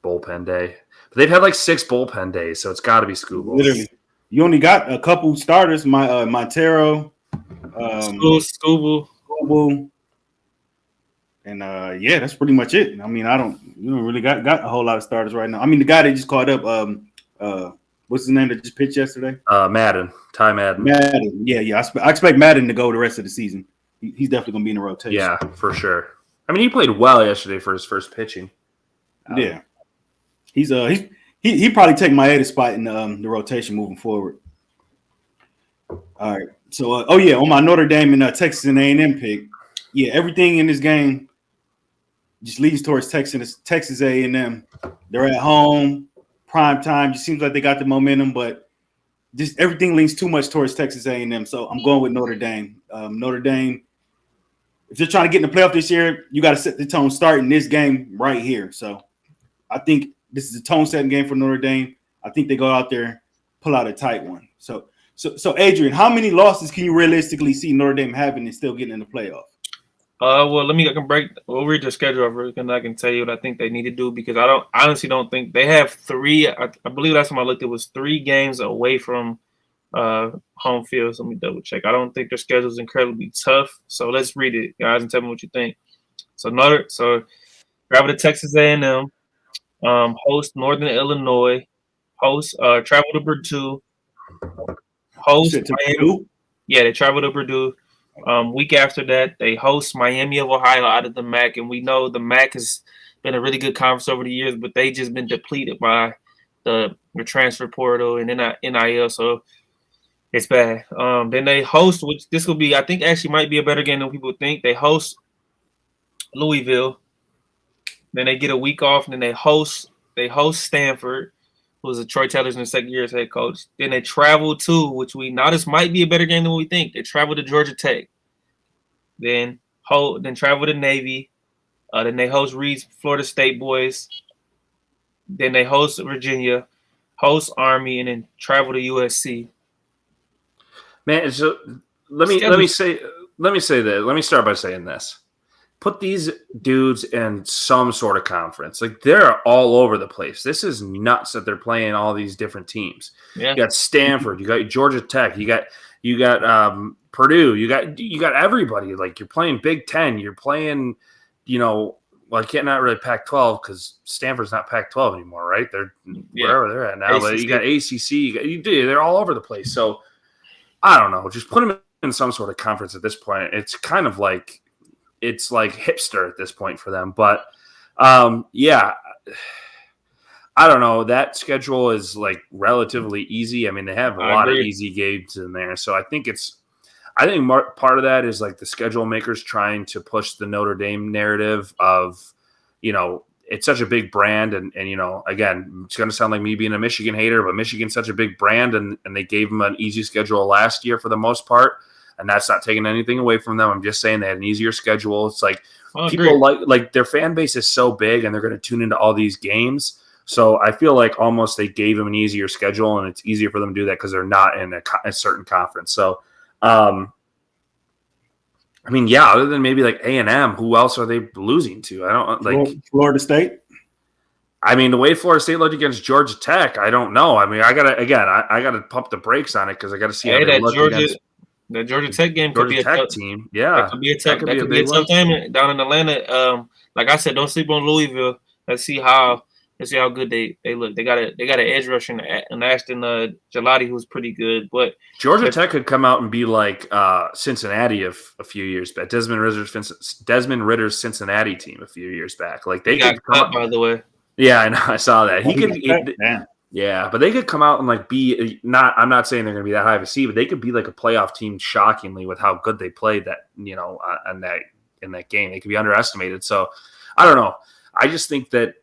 bullpen day, but they've had like 6 bullpen days, so it's got to be Scooble. Literally, you only got a couple starters. Montero, Scooble, and yeah, that's pretty much it. I mean, you don't really got a whole lot of starters right now. I mean, the guy they just called up, what's his name that just pitched yesterday? Madden. Ty Madden. Madden. Yeah. I expect Madden to go the rest of the season. He's definitely going to be in the rotation. Yeah, for sure. I mean, he played well yesterday for his first pitching. Yeah. He probably take Maeda's spot in the rotation moving forward. All right. So, on my Notre Dame and Texas and A&M pick, everything in this game just leads towards Texas A&M. They're at home. Prime time, just seems like they got the momentum, but just everything leans too much towards Texas A&M. So I'm going with Notre Dame. Notre Dame, if you're trying to get in the playoff this year, you got to set the tone starting this game right here. So I think this is a tone-setting game for Notre Dame. I think they go out there, pull out a tight one. So Adrian, how many losses can you realistically see Notre Dame having and still getting in the playoff? Well, we'll read the schedule over and I can tell you what I think they need to do, because I honestly don't think they have 3. I believe last time I looked, it was 3 games away from home field. So let me double check. I don't think their schedule is incredibly tough. So let's read it, guys, and tell me what you think. So travel to Texas A&M, host Northern Illinois, travel to Purdue, host Miami. Yeah, they travel to Purdue. Week after that, they host Miami of Ohio out of the MAC, and we know the MAC has been a really good conference over the years, but they just been depleted by the transfer portal and NIL, so it's bad. Then they host, which this will be, I think, actually might be a better game than people think. They host Louisville. Then they get a week off, and then they host Stanford, who's a Troy Taylor's in the second year as head coach. Then they travel to, this might be a better game than we think. They travel to Georgia Tech. Then travel to Navy. Then they host Reid's Florida State boys. Then they host Virginia, host Army, and then travel to USC. Man, so let me say that. Let me start by saying this. Put these dudes in some sort of conference. Like, they're all over the place. This is nuts that they're playing all these different teams. Yeah. You got Stanford, you got Georgia Tech, you got Purdue, you got everybody. Like, you're playing Big Ten, you're playing, I can't not really Pac-12 because Stanford's not Pac-12 anymore, right? They're wherever they're at now. ACC. But you got ACC, they're all over the place. So I don't know. Just put them in some sort of conference at this point. It's kind of like. It's like hipster at this point for them. But, I don't know. That schedule is, like, relatively easy. I mean, they have a lot of easy games in there. So I think part of that is, like, the schedule makers trying to push the Notre Dame narrative of, it's such a big brand. And again, it's going to sound like me being a Michigan hater, but Michigan's such a big brand, and they gave them an easy schedule last year for the most part. And that's not taking anything away from them. I'm just saying they had an easier schedule. It's like people like their fan base is so big, and they're going to tune into all these games. So I feel like almost they gave them an easier schedule, and it's easier for them to do that because they're not in a certain conference. So, other than maybe like A&M, who else are they losing to? I don't Florida State. I mean, the way Florida State looked against Georgia Tech, I don't know. I mean, I gotta pump the brakes on it because I gotta see how they look against. The Georgia Tech game could Georgia be a Tech tough team. That Yeah, could be a that tough. could That be a could be a big one. tough game down in Atlanta. Like I said, don't sleep on Louisville. Let's see how good they look. They got an edge rusher in Ashton Gelati, who's pretty good. But Georgia Tech could come out and be like Cincinnati of a few years back. Desmond Ritter's Cincinnati team a few years back. Like they got could come cut, out. by the way. Yeah, I know. I saw that. Damn. Yeah, but they could come out and like be not. I'm not saying they're going to be that high of a seed, but they could be like a playoff team shockingly with how good they played that in that game. They could be underestimated. So I don't know. I just think that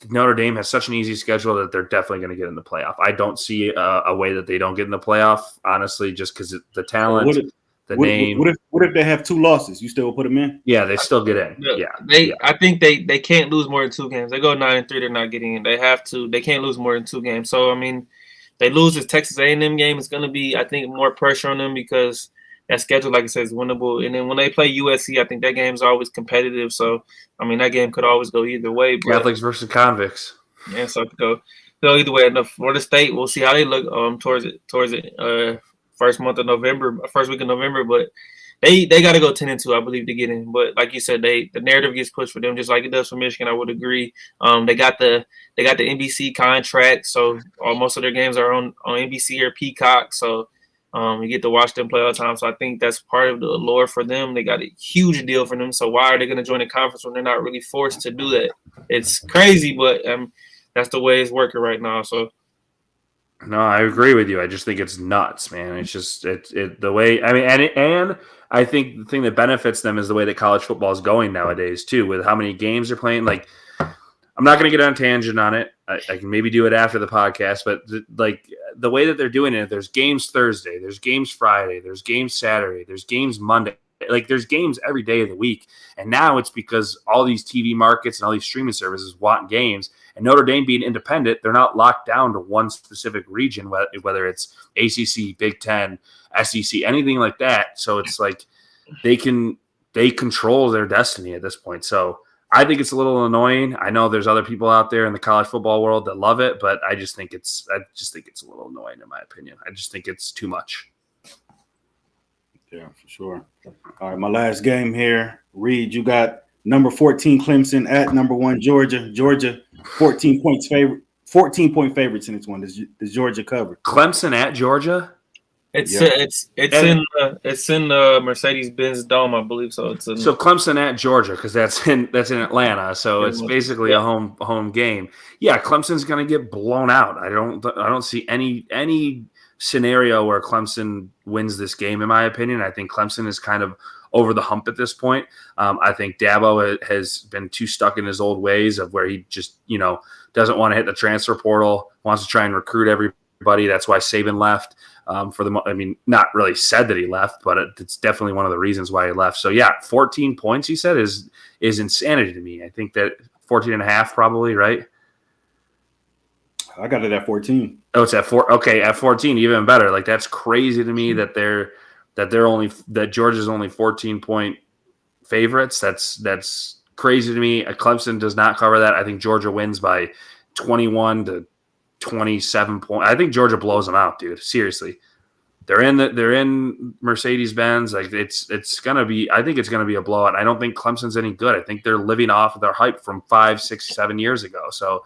Notre Dame has such an easy schedule that they're definitely going to get in the playoff. I don't see a way that they don't get in the playoff, honestly, just because the talent, name. What if they have 2 losses? You still will put them in? Yeah, they still get in. I think they can't lose more than 2 games. They go 9-3, they're not getting in. They have to. They can't lose more than 2 games. So I mean, they lose this Texas A&M game. It's going to be, I think, more pressure on them because that schedule, like I said, is winnable. And then when they play USC, I think that game's always competitive. So I mean, that game could always go either way. But, Catholics versus convicts. Yeah, so it could go either way. And the Florida State, we'll see how they look towards it. First week of November, but they got to go 10-2, I believe, to get in. But like you said, the narrative gets pushed for them just like it does for Michigan. I would agree. They got the NBC contract, so most of their games are on NBC or Peacock. So you get to watch them play all the time. So I think that's part of the allure for them. They got a huge deal for them. So why are they going to join a conference when they're not really forced to do that? It's crazy, but that's the way it's working right now. So. No, I agree with you. I just think it's nuts, man. It's just the way. I mean, and I think the thing that benefits them is the way that college football is going nowadays too, with how many games they're playing. Like, I'm not going to get on a tangent on it. I can maybe do it after the podcast, but the way that they're doing it, there's games Thursday, there's games Friday, there's games Saturday, there's games Monday. Like there's games every day of the week. And now it's because all these TV markets and all these streaming services want games. And Notre Dame being independent, they're not locked down to one specific region, whether it's ACC, Big Ten, SEC, anything like that. So it's like they control their destiny at this point. So I think it's a little annoying. I know there's other people out there in the college football world that love it, but I just think it's a little annoying in my opinion. I just think it's too much. Yeah, for sure. All right, my last game here. Reid, you got number 14 Clemson at number 1 Georgia. Georgia 14-point favorites in this one. Does Georgia cover? Clemson at Georgia? It's in the Mercedes-Benz Dome, I believe. So so Clemson at Georgia because that's in Atlanta. So it's basically a home game. Yeah, Clemson's going to get blown out. I don't see any scenario where Clemson wins this game, in my opinion. I think Clemson is kind of over the hump at this point. I think Dabo has been too stuck in his old ways of where he just, doesn't want to hit the transfer portal, wants to try and recruit everybody. That's why Saban left. Not really said that he left, but it's definitely one of the reasons why he left. So yeah, 14 points, he said, is insanity to me. I think that 14 and a half probably, right? I got it at 14. Oh, it's at 4. Okay, at 14, even better. Like that's crazy to me that Georgia's only 14-point favorites. That's crazy to me. Clemson does not cover that. I think Georgia wins by 21 to 27 points. I think Georgia blows them out, dude. Seriously, they're in Mercedes-Benz. Like it's gonna be. I think it's gonna be a blowout. I don't think Clemson's any good. I think they're living off of their hype from 5, 6, 7 years ago. So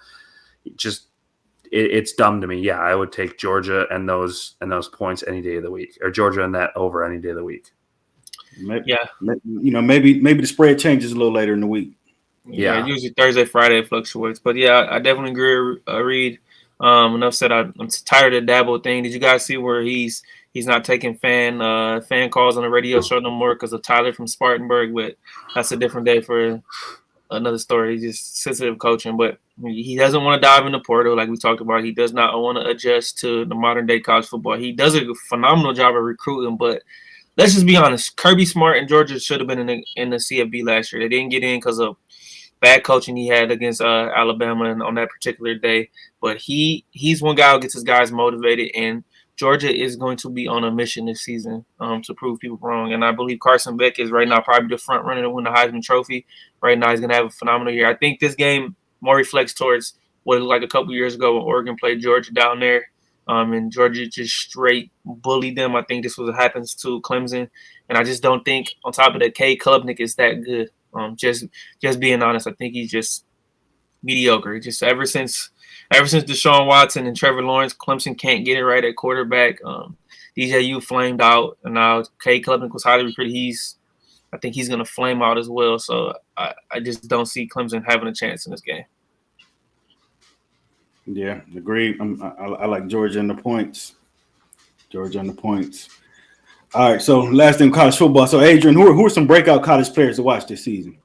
it's dumb to me. Yeah, I would take Georgia and those points any day of the week, or Georgia and that over any day of the week. Maybe the spread changes a little later in the week. Yeah, usually Thursday, Friday it fluctuates. But yeah, I definitely agree. Reid. Enough said. I'm tired of the Dabo thing. Did you guys see where he's not taking fan calls on the radio show no more because of Tyler from Spartanburg? But that's a different day for another story. He's just sensitive coaching, but he doesn't want to dive in the portal like we talked about. He does not want to adjust to the modern day college football. He does a phenomenal job of recruiting, but let's just be honest. Kirby Smart and Georgia should have been in the CFB last year. They didn't get in because of bad coaching he had against Alabama and on that particular day. But he's one guy who gets his guys motivated, and Georgia is going to be on a mission this season to prove people wrong. And I believe Carson Beck is right now probably the front runner to win the Heisman Trophy. Right now he's going to have a phenomenal year. I think this game more reflects towards what it was like a couple years ago when Oregon played Georgia down there. and Georgia just straight bullied them. I think this was what happens to Clemson, and I just don't think on top of that, Cade Klubnik is that good. Just being honest, I think he's just mediocre. Just ever since Deshaun Watson and Trevor Lawrence, Clemson can't get it right at quarterback. DJU flamed out, and now Cade Klubnik was highly recruited. I think he's going to flame out as well. So I just don't see Clemson having a chance in this game. Yeah, agreed. I like Georgia and the points. All right, so last thing, college football. So, Adrian, who are some breakout college players to watch this season?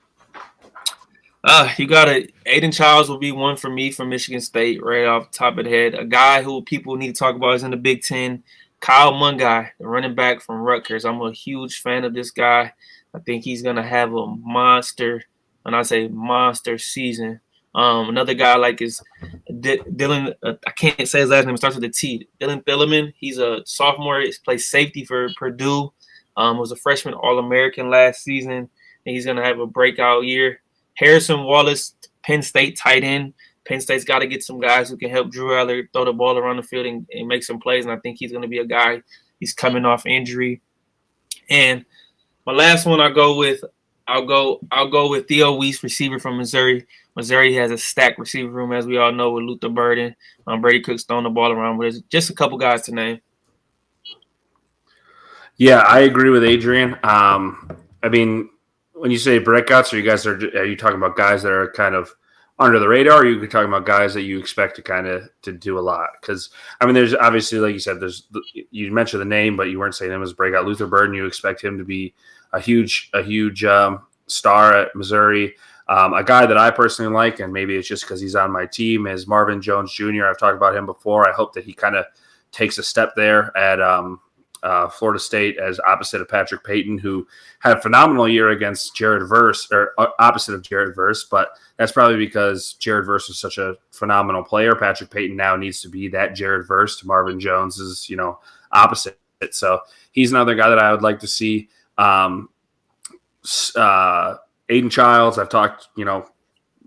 You got Aiden Childs will be one for me from Michigan State right off the top of the head. A guy who people need to talk about is in the Big Ten. Kyle Mungai, the running back from Rutgers. I'm a huge fan of this guy. I think he's going to have a monster, and I say monster season. Another guy like is Dylan. I can't say his last name. It starts with a T. Dylan Thielemann. He's a sophomore. He plays safety for Purdue. Was a freshman All-American last season, and he's going to have a breakout year. Harrison Wallace, Penn State tight end. Penn State's got to get some guys who can help Drew Aller throw the ball around the field and make some plays, and I think he's going to be a guy. He's coming off injury. And my last one, I'll go with Theo Weiss, receiver from Missouri. Missouri has a stacked receiver room, as we all know, with Luther Burden. Brady Cook's throwing the ball around, but there's just a couple guys to name. Yeah, I agree with Adrian. I mean, when you say breakouts, are you talking about guys that are kind of under the radar, or are you talking about guys that you expect to do a lot? Because I mean, there's obviously, like you said, you mentioned the name, but you weren't saying him as a breakout. Luther Burden, you expect him to be a huge star at Missouri. A guy that I personally like, and maybe it's just because he's on my team, is Marvin Jones Jr. I've talked about him before. I hope that he kind of takes a step there at Florida State as opposite of Patrick Payton, who had a phenomenal year against Jared Verse, or opposite of Jared Verse, but that's probably because Jared Verse was such a phenomenal player. Patrick Payton now needs to be that Jared Verse to Marvin Jones's, opposite. So he's another guy that I would like to see. Aiden Childs, I've talked,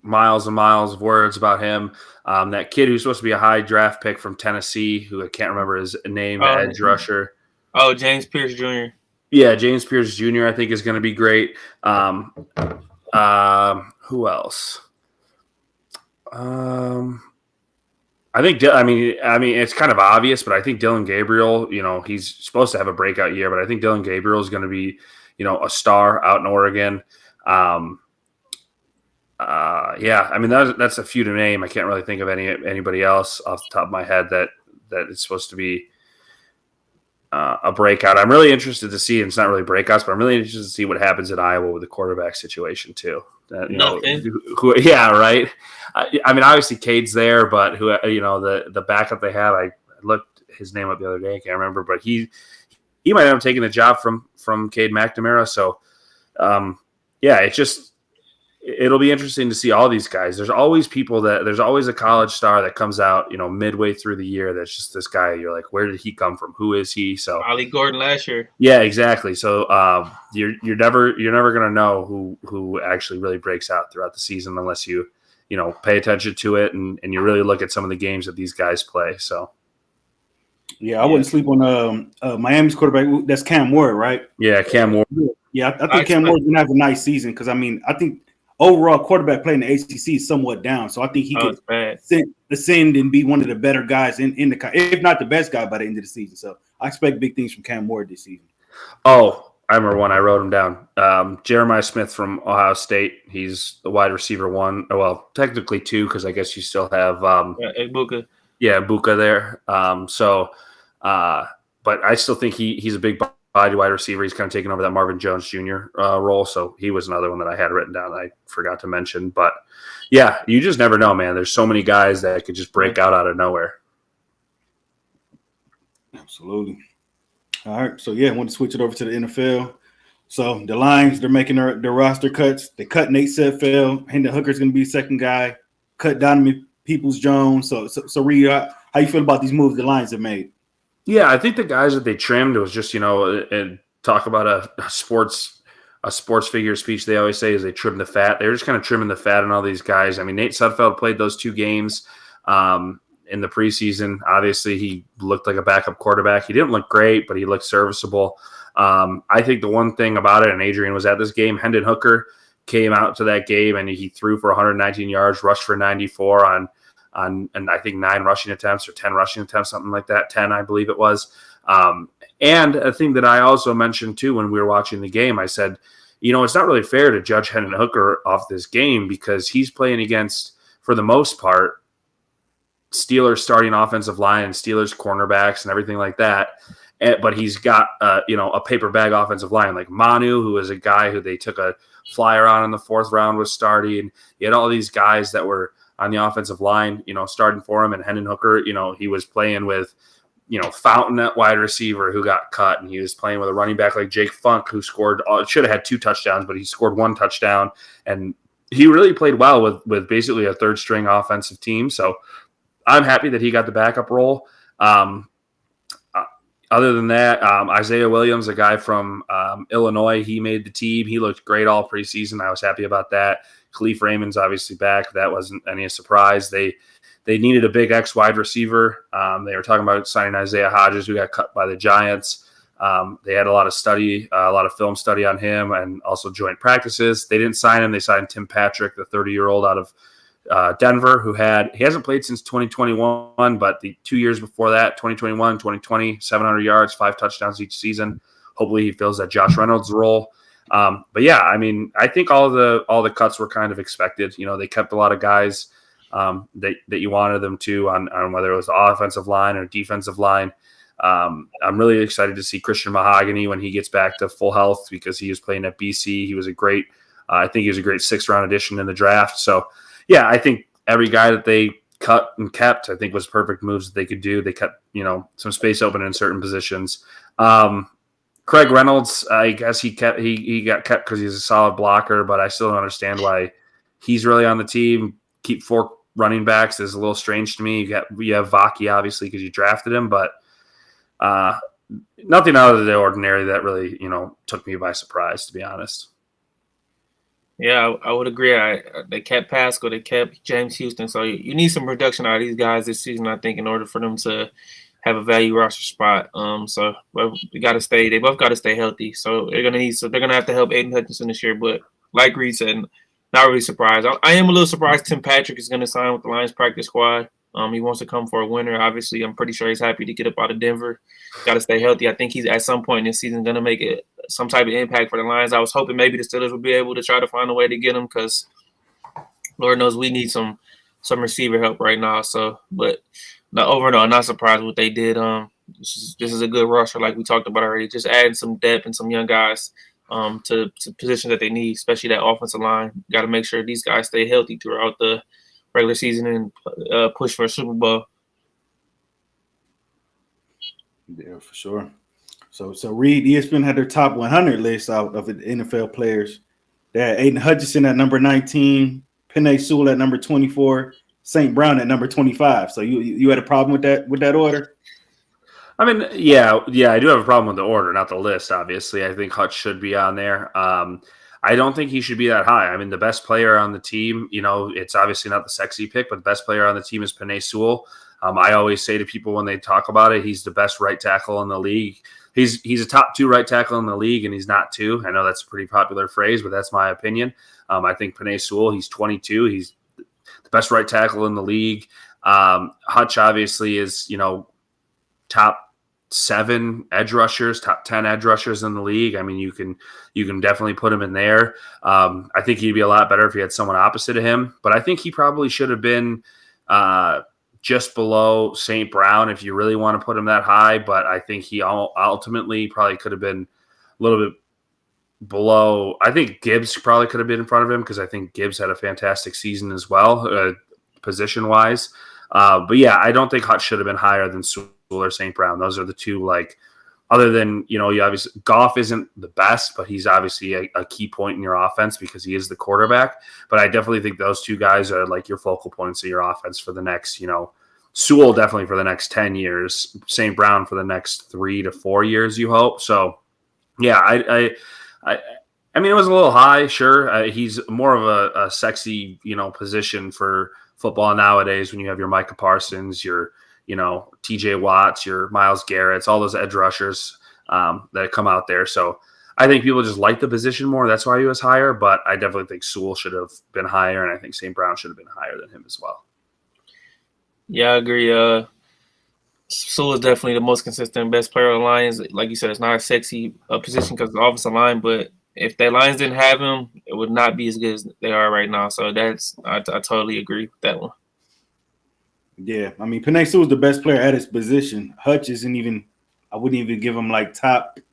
miles and miles of words about him. That kid who's supposed to be a high draft pick from Tennessee, who I can't remember his name, edge rusher. Oh, James Pierce Jr. Yeah, James Pierce Jr. I think is going to be great. Who else? I think. I mean, it's kind of obvious, but I think Dylan Gabriel. He's supposed to have a breakout year, but I think Dylan Gabriel is going to be, a star out in Oregon. Yeah, I mean that's a few to name. I can't really think of anybody else off the top of my head that is supposed to be a breakout. I'm really interested to see, and it's not really breakouts, but I'm really interested to see what happens in Iowa with the quarterback situation too. Yeah, right. I mean, obviously Cade's there, but the backup they have, I looked his name up the other day. I can't remember, but he might end up taking the job from Cade McNamara. So, yeah, it'll be interesting to see all these guys. There's always a college star that comes out, midway through the year. That's just this guy. You're like, where did he come from? Who is he? So Ollie Gordon last year. Yeah, exactly. So you're never going to know who actually really breaks out throughout the season unless you pay attention to it and you really look at some of the games that these guys play. So yeah, I wouldn't sleep on Miami's quarterback. That's Cam Ward, right? Yeah, Cam Ward. Yeah, I think Cam Ward's gonna have a nice season because I think overall quarterback play in the ACC is somewhat down. So I think he could ascend and be one of the better guys in the, if not the best guy by the end of the season. So I expect big things from Cam Ward this season. Oh, I remember one. I wrote him down. Jeremiah Smith from Ohio State. He's the wide receiver one. Well, technically two, because I guess you still have Ibuka. Yeah, Ibuka there. But I still think he's a big body wide receiver. He's kind of taking over that Marvin Jones Jr. Role. So he was another one that I had written down that I forgot to mention. But yeah, you just never know, man. There's so many guys that could just break out of nowhere. Absolutely. All right. So yeah, I want to switch it over to the NFL. So the Lions, they're making their roster cuts. They cut Nate Sudfeld. Hendon Hooker's going to be second guy. Cut Donovan Peoples-Jones. So Reid, how you feel about these moves the Lions have made? Yeah, I think the guys that they trimmed was just, and talk about a sports figure speech they always say is they trim the fat. They're just kind of trimming the fat on all these guys. I mean, Nate Sudfeld played those 2 games. in the preseason. Obviously, he looked like a backup quarterback. He didn't look great, but he looked serviceable. I think the one thing about it, and Adrian was at this game, Hendon Hooker came out to that game and he threw for 119 yards, rushed for 94 on and I think 9 rushing attempts or 10 rushing attempts, something like that. 10, I believe it was. And a thing that I also mentioned too when we were watching the game, I said, it's not really fair to judge Hendon Hooker off this game because he's playing against, for the most part, Steelers starting offensive line and Steelers cornerbacks and everything like that. But he's got, a paper bag offensive line like Manu, who is a guy who they took a flyer on in the 4th round, was starting. You had all these guys that were on the offensive line, starting for him. And Hendon Hooker, he was playing with, Fountain at wide receiver who got cut. And he was playing with a running back like Jake Funk, who should have had 2 touchdowns, but he scored 1 touchdown. And he really played well with basically a 3rd string offensive team. So I'm happy that he got the backup role. Other than that, Isaiah Williams, a guy from Illinois, he made the team. He looked great all preseason. I was happy about that. Khalif Raymond's obviously back. That wasn't any surprise. They needed a big X wide receiver. They were talking about signing Isaiah Hodges, who got cut by the Giants. They had a lot of film study on him and also joint practices. They didn't sign him. They signed Tim Patrick, the 30-year-old out of Denver, he hasn't played since 2021, but the 2 years before that, 2021, 2020, 700 yards, 5 touchdowns each season. Hopefully he fills that Josh Reynolds role. But yeah, I mean, I think all the cuts were kind of expected. They kept a lot of guys that you wanted them to on whether it was the offensive line or defensive line. I'm really excited to see Christian Mahogany when he gets back to full health because he was playing at BC. He was I think he was a great 6th-round addition in the draft. So yeah, I think every guy that they cut and kept, I think was perfect moves that they could do. They kept, some space open in certain positions. Craig Reynolds, I guess he got kept because he's a solid blocker, but I still don't understand why he's really on the team. Keep 4 running backs is a little strange to me. You have Vaki, obviously, because you drafted him, but nothing out of the ordinary that really, took me by surprise, to be honest. Yeah, I would agree. They kept Pascal, they kept James Houston, so you need some production out of these guys this season, I think, in order for them to have a value roster spot. So we got to stay. They both got to stay healthy. So they're gonna have to help Aiden Hutchinson this year. But like Reid said, not really surprised. I am a little surprised Tim Patrick is going to sign with the Lions practice squad. He wants to come for a winner. Obviously, I'm pretty sure he's happy to get up out of Denver. Got to stay healthy. I think he's at some point in this season going to make some type of impact for the Lions. I was hoping maybe the Steelers would be able to try to find a way to get him because Lord knows we need some receiver help right now. So, but overall, not surprised what they did. This is a good roster like we talked about already. Just adding some depth and some young guys to positions that they need, especially that offensive line. Got to make sure these guys stay healthy throughout the regular season and push for a Super Bowl. Yeah, for sure. So Reid, ESPN had their top 100 list out of the NFL players. They had Aiden Hutchinson at number 19, Penei Sewell at number 24, St. Brown at number 25. So you had a problem with that order? I mean, yeah, I do have a problem with the order, not the list, obviously. I think Hutch should be on there. I don't think he should be that high. I mean, the best player on the team, it's obviously not the sexy pick, but the best player on the team is Penei Sewell. I always say to people when they talk about it, he's the best right tackle in the league. He's a top 2 right tackle in the league, and he's not 2. I know that's a pretty popular phrase, but that's my opinion. I think Penei Sewell, he's 22. He's the best right tackle in the league. Hutch obviously is, top 7 edge rushers, top 10 edge rushers in the league. I mean, you can definitely put him in there. I think he'd be a lot better if he had someone opposite of him, but I think he probably should have been just below St. Brown if you really want to put him that high. But I think he ultimately probably could have been a little bit below. I think Gibbs probably could have been in front of him because I think Gibbs had a fantastic season as well, position wise. But yeah, I don't think Hutch should have been higher than Sewell or St. Brown. Those are the two, other than, you obviously Goff isn't the best, but he's obviously a key point in your offense because he is the quarterback. But I definitely think those two guys are your focal points of your offense for the next, Sewell definitely for the next 10 years, St. Brown for the next 3 to 4 years, you hope. So yeah, I mean, it was a little high, sure. He's more of a sexy, position for football nowadays when you have your Micah Parsons, your TJ Watts, your Myles Garrett's, all those edge rushers that come out there. So I think people just like the position more. That's why he was higher, but I definitely think Sewell should have been higher, and I think St. Brown should have been higher than him as well. Yeah, I agree. Sewell is definitely the most consistent, best player on the Lions. Like you said, it's not a sexy position because of the offensive line, but if the Lions didn't have him, it would not be as good as they are right now. So I totally agree with that one. Yeah, I mean, Penei Sewell's the best player at his position. Hutch isn't even – I wouldn't even give him like top –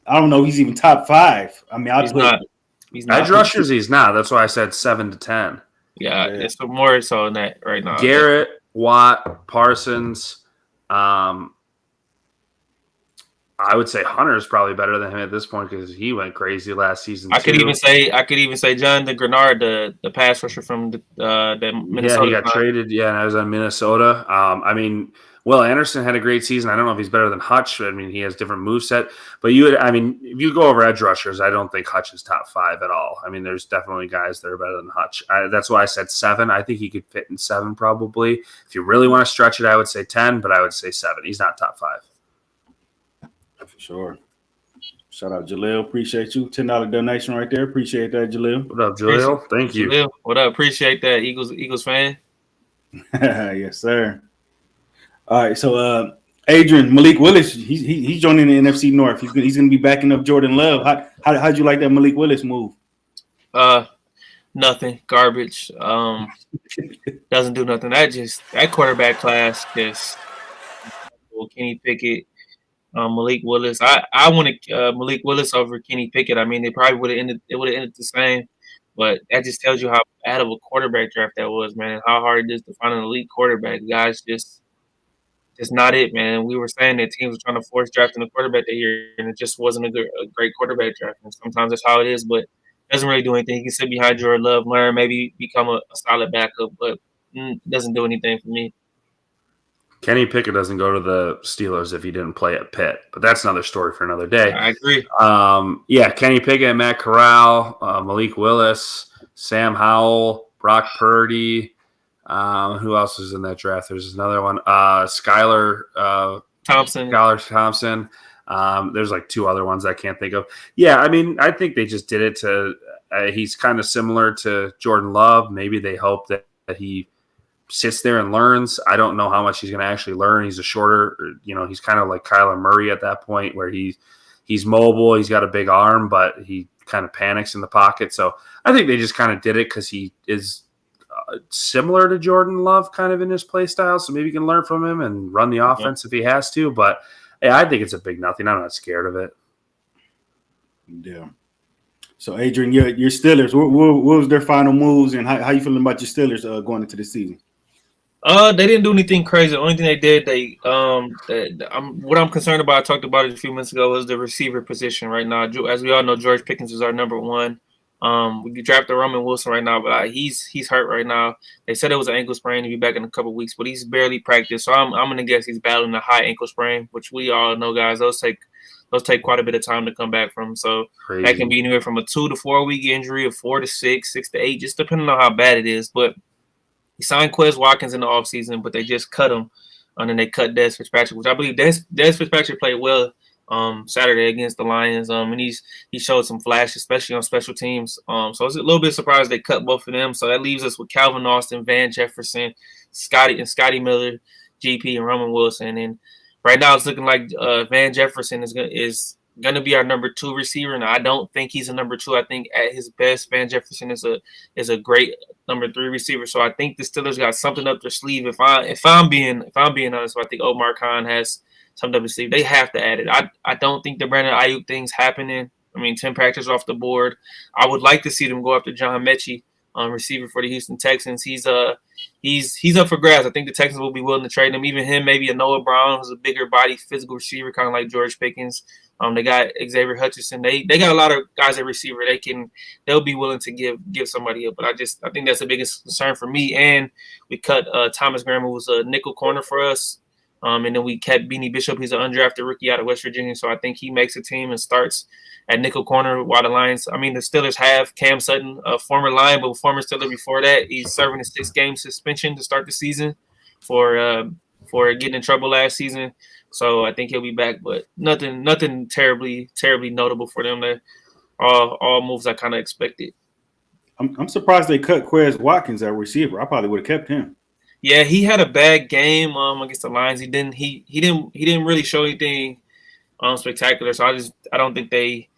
I don't know. He's even top 5. I mean, He's not. Edge rushers, he's not. That's why I said 7 to 10. Yeah, it's more so than that right now. Garrett, Watt, Parsons. I would say Hunter is probably better than him at this point because he went crazy last season. I could even say Jonathan Grenard, the pass rusher from the Minnesota. Yeah, he got traded. Yeah, and I was on Minnesota. I mean, Will Anderson had a great season. I don't know if he's better than Hutch. I mean, he has different moveset. But if you go over edge rushers, I don't think Hutch is top 5 at all. I mean, there's definitely guys that are better than Hutch. That's why I said 7. I think he could fit in 7 probably. If you really want to stretch it, I would say 10, but I would say 7. He's not top 5. For sure. Shout out Jaleel. Appreciate you. $10 donation right there. Appreciate that, Jaleel. What up, Jaleel? Thank you. Jaleel, what up? Appreciate that. Eagles fan. Yes, sir. All right, so Adrian, Malik Willis, he's joining the NFC North. He's going to be backing up Jordan Love. How'd you like that Malik Willis move? Nothing. Garbage. Doesn't do nothing. That quarterback class just Kenny Pickett, Malik Willis. I wanted Malik Willis over Kenny Pickett. I mean, they probably would have ended the same, but that just tells you how bad of a quarterback draft that was, man, and how hard it is to find an elite quarterback. Guys, just not it, man. We were saying that teams were trying to force drafting a quarterback that year, and it just wasn't a great quarterback draft. And sometimes that's how it is, but it doesn't really do anything. He can sit behind Jordan Love, learn, maybe become a solid backup, but it doesn't do anything for me. Kenny Pickett doesn't go to the Steelers if he didn't play at Pitt, but that's another story for another day. I agree. Kenny Pickett, Matt Corral, Malik Willis, Sam Howell, Brock Purdy. Who else is in that draft? There's another one. Skylar Thompson. There's like 2 other ones I can't think of. Yeah, I mean, I think they just did it to he's kind of similar to Jordan Love. Maybe they hope that he sits there and learns. I don't know how much he's going to actually learn. He's a shorter, he's kind of like Kyler Murray at that point where he's mobile. He's got a big arm, but he kind of panics in the pocket. So I think they just kind of did it because he is similar to Jordan Love kind of in his play style. So maybe you can learn from him and run the offense if he has to. But yeah, I think it's a big nothing. I'm not scared of it. Yeah. So Adrian, your Steelers, what was their final moves and how you feeling about your Steelers going into the season? They didn't do anything crazy. The only thing they did, what I'm concerned about, I talked about it a few minutes ago, was the receiver position right now. As we all know, George Pickens is our number 1. We drafted Roman Wilson right now, but he's hurt right now. They said it was an ankle sprain. He'll be back in a couple of weeks, but he's barely practiced. So I'm gonna guess he's battling a high ankle sprain, which we all know, guys. Those take quite a bit of time to come back from. So Crazy. That can be anywhere from a 2 to 4 week injury, a 4 to 6, 6 to 8, just depending on how bad it is. But he signed Quez Watkins in the offseason, but they just cut him. And then they cut Des Fitzpatrick, which I believe Des Fitzpatrick played well Saturday against the Lions. And he showed some flash, especially on special teams. So I was a little bit surprised they cut both of them. So that leaves us with Calvin Austin, Van Jefferson, Scotty Miller, GP, and Roman Wilson. And right now it's looking like Van Jefferson is going to be our number 2 receiver, and I don't think he's a number 2. I think at his best, Van Jefferson is a great number 3 receiver. So I think the Steelers got something up their sleeve. If I'm being honest, I think Omar Khan has something up his sleeve. They have to add it. I don't think the Brandon Ayuk thing's happening. I mean, 10 practices off the board. I would like to see them go after John Mechie, receiver for the Houston Texans. He's up for grabs. I think the Texans will be willing to trade him. Even him, maybe a Noah Brown, who's a bigger body, physical receiver, kind of like George Pickens. They got Xavier Hutchinson. They got a lot of guys at receiver. They'll be willing to give somebody up. But I think that's the biggest concern for me. And we cut Thomas Graham, who was a nickel corner for us. And then we kept Beanie Bishop. He's an undrafted rookie out of West Virginia. So I think he makes a team and starts at nickel corner while the Steelers have Cam Sutton, a former Lion, but a former Steeler before that. He's serving a 6-game suspension to start the season for getting in trouble last season. So I think he'll be back, but nothing terribly notable for them. That all moves I kind of expected. I'm surprised they cut Quez Watkins at receiver. I probably would have kept him. Yeah, he had a bad game against the Lions. He didn't really show anything spectacular. So I don't think they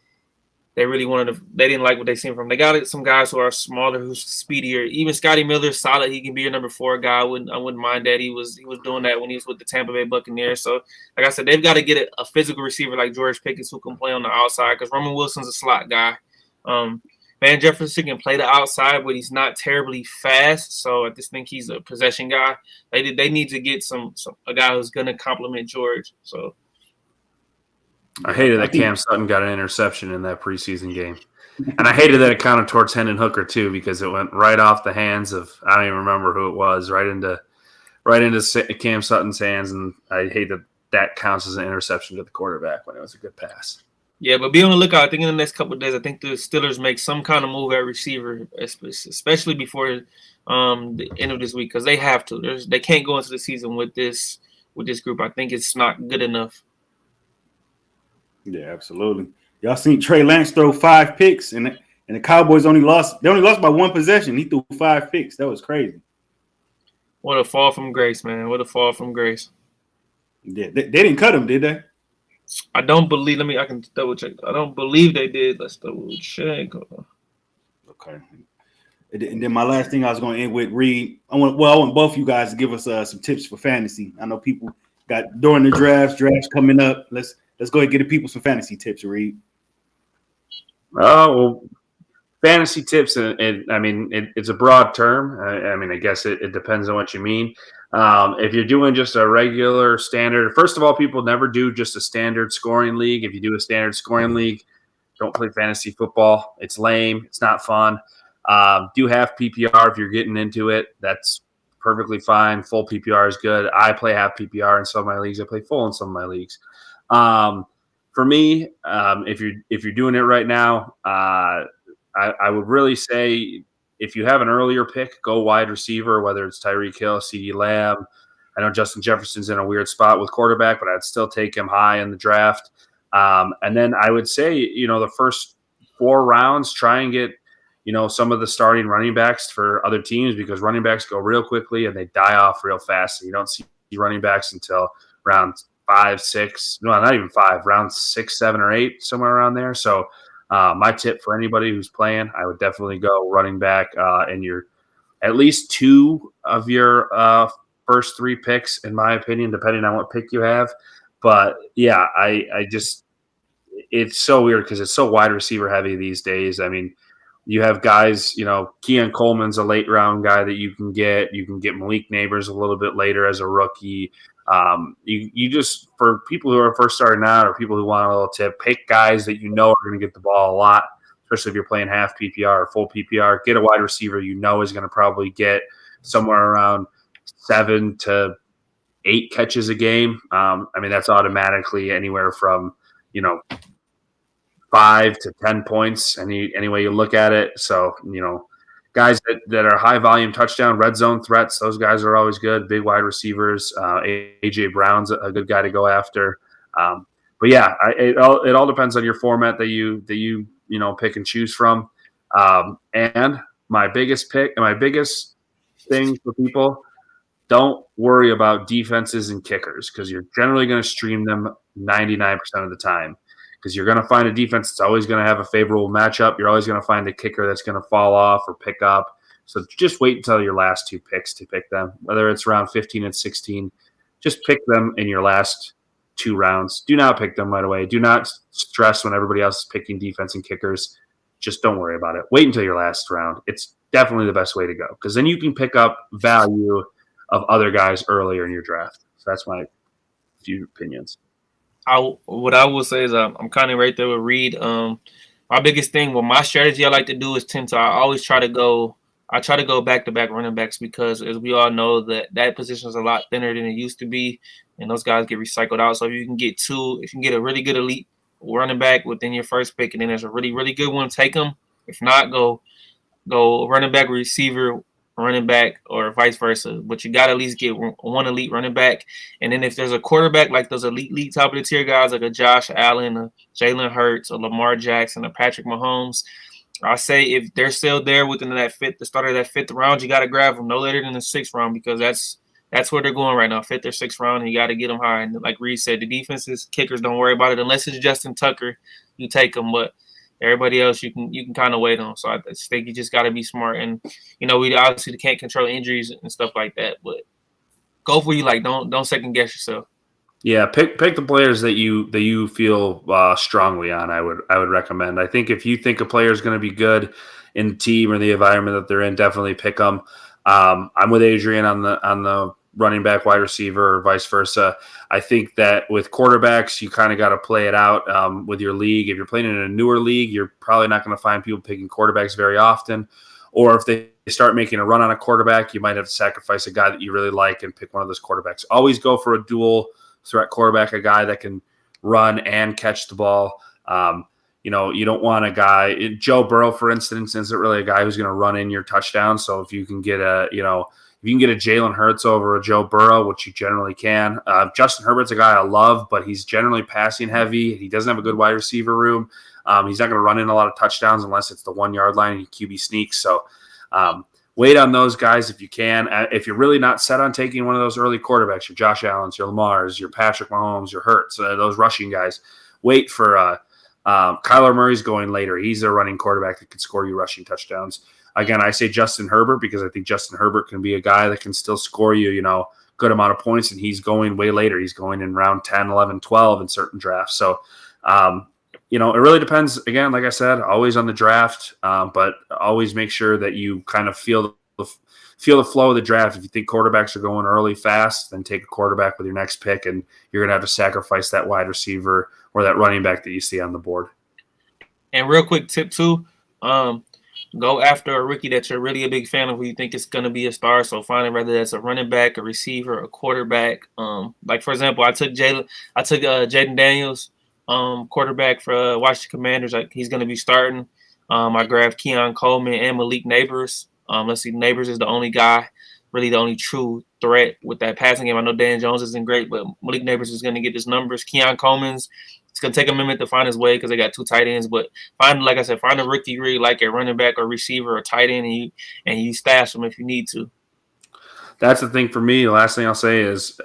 really they didn't like what they seen from him. They got some guys who are smaller, who's speedier. Even Scotty Miller's solid. He can be your number 4 guy. I wouldn't mind that. He was doing that when he was with the Tampa Bay Buccaneers. So like I said, they've got to get a physical receiver like George Pickens who can play on the outside, because Roman Wilson's a slot guy. Van Jefferson can play the outside, but he's not terribly fast. So I just think he's a possession guy. They need to get a guy who's going to complement George. So I hated that Cam Sutton got an interception in that preseason game. And I hated that it counted towards Hendon Hooker too, because it went right off the hands of, I don't even remember who it was, right into Cam Sutton's hands. And I hate that counts as an interception to the quarterback when it was a good pass. Yeah, but be on the lookout. I think in the next couple of days, I think the Steelers make some kind of move at receiver, especially before the end of this week, because they have to. They can't go into the season with this group. I think it's not good enough. Yeah, absolutely. Y'all seen Trey Lance throw 5 picks, and the Cowboys only lost. They only lost by 1 possession. He threw 5 picks. That was crazy. What a fall from grace, man! What a fall from grace. Yeah, they didn't cut him, did they? I don't believe. I can double check. I don't believe they did. Let's double check. Okay. And then my last thing I was going to end with, Reid. I want both you guys to give us some tips for fantasy. I know people got during the drafts coming up. Let's go ahead and get the people some fantasy tips, Reid. Well, fantasy tips, and I mean, it's a broad term. I mean, I guess it depends on what you mean. If you're doing just a regular standard, first of all, people never do just a standard scoring league. If you do a standard scoring league, don't play fantasy football. It's lame. It's not fun. Do half PPR if you're getting into it. That's perfectly fine. Full PPR is good. I play half PPR in some of my leagues. I play full in some of my leagues. For me, if you're doing it right now, I would really say, if you have an earlier pick, go wide receiver, whether it's Tyreek Hill, CeeDee Lamb. I know Justin Jefferson's in a weird spot with quarterback, but I'd still take him high in the draft. And then I would say, the first 4 rounds, try and get, some of the starting running backs for other teams, because running backs go real quickly and they die off real fast. So you don't see running backs until round 5, 6, no, not even 5, round 6, 7, or 8, somewhere around there. So my tip for anybody who's playing, I would definitely go running back in your at least 2 of your first 3 picks, in my opinion, depending on what pick you have. But yeah, I just, it's so weird because it's so wide receiver heavy these days. I mean, you have guys, Keon Coleman's a late round guy that you can get. You can get Malik Neighbors a little bit later as a rookie. You just, for people who are first starting out or people who want a little tip, pick guys that are going to get the ball a lot, especially if you're playing half PPR or full PPR. Get a wide receiver is going to probably get somewhere around 7 to 8 catches a game. I mean, that's automatically anywhere from 5 to 10 points any way you look at it. So guys that are high volume touchdown, red zone threats, those guys are always good. Big wide receivers. AJ Brown's a good guy to go after. But yeah, it all depends on your format that you pick and choose from. And my biggest thing for people, don't worry about defenses and kickers, because you're generally going to stream them 99% of the time. Because you're going to find a defense that's always going to have a favorable matchup. You're always going to find a kicker that's going to fall off or pick up. So just wait until your last 2 picks to pick them, whether it's round 15 and 16. Just pick them in your last 2 rounds. Do not pick them right away. Do not stress when everybody else is picking defense and kickers. Just don't worry about it. Wait until your last round. It's definitely the best way to go, because then you can pick up value of other guys earlier in your draft. So that's my few opinions. What I will say is I'm kind of right there with Reid. My biggest thing, my strategy I like to do is I always try to go I try to go back-to-back running backs because, as we all know, that position is a lot thinner than it used to be, and those guys get recycled out. So if you can get a really good elite running back within your first pick, and then there's a really, really good one, take them. If not, go running back, receiver, running back, or vice versa. But you got to at least get one elite running back. And then if there's a quarterback like those elite top of the tier guys like a Josh Allen, a Jalen Hurts, a Lamar Jackson, a Patrick Mahomes, I say if they're still there within the start of that fifth round, you got to grab them no later than the sixth round because that's where they're going right now, fifth or sixth round, and you got to get them high. And like Reid said, the defenses, kickers, don't worry about it unless it's Justin Tucker, you take them. But everybody else, you can kind of wait on. So I just think you just got to be smart. And we obviously can't control injuries and stuff like that, but go for you. Like don't second guess yourself. Yeah, pick the players that you feel strongly on. I would recommend. I think if you think a player is going to be good in the team or the environment that they're in, definitely pick them. I'm with Adrian on the running back, wide receiver, or vice versa. I think that with quarterbacks, you kind of got to play it out with your league. If you're playing in a newer league, you're probably not going to find people picking quarterbacks very often. Or if they start making a run on a quarterback, you might have to sacrifice a guy that you really like and pick one of those quarterbacks. Always go for a dual threat quarterback, a guy that can run and catch the ball. You don't want a guy. Joe Burrow, for instance, isn't really a guy who's going to run in your touchdown. So if you can get a Jalen Hurts over a Joe Burrow, which you generally can. Justin Herbert's a guy I love, but he's generally passing heavy. He doesn't have a good wide receiver room. He's not going to run in a lot of touchdowns unless it's the 1 yard line and he QB sneaks. So wait on those guys if you can. If you're really not set on taking one of those early quarterbacks, your Josh Allens, your Lamars, your Patrick Mahomes, your Hurts, those rushing guys, wait for Kyler Murray's going later. He's a running quarterback that could score you rushing touchdowns. Again, I say Justin Herbert because I think Justin Herbert can be a guy that can still score you, good amount of points, and he's going way later. He's going in round 10, 11, 12 in certain drafts. So, it really depends, again, like I said, always on the draft, but always make sure that you kind of feel the flow of the draft. If you think quarterbacks are going early fast, then take a quarterback with your next pick, and you're going to have to sacrifice that wide receiver or that running back that you see on the board. And real quick tip too, go after a rookie that you're really a big fan of who you think is going to be a star. So finding whether that's a running back, a receiver, a quarterback. Like for example, I took Jaden Daniels, quarterback for Washington Commanders. He's going to be starting. I grabbed Keon Coleman and Malik Neighbors. Let's see, Neighbors is the only guy, really the only true threat with that passing game. I know Dan Jones isn't great, but Malik Neighbors is going to get his numbers. Keon Coleman's, it's going to take a minute to find his way because they got two tight ends. But find a rookie you really like, a running back or receiver or tight end, and you stash them if you need to. That's the thing for me. The last thing I'll say is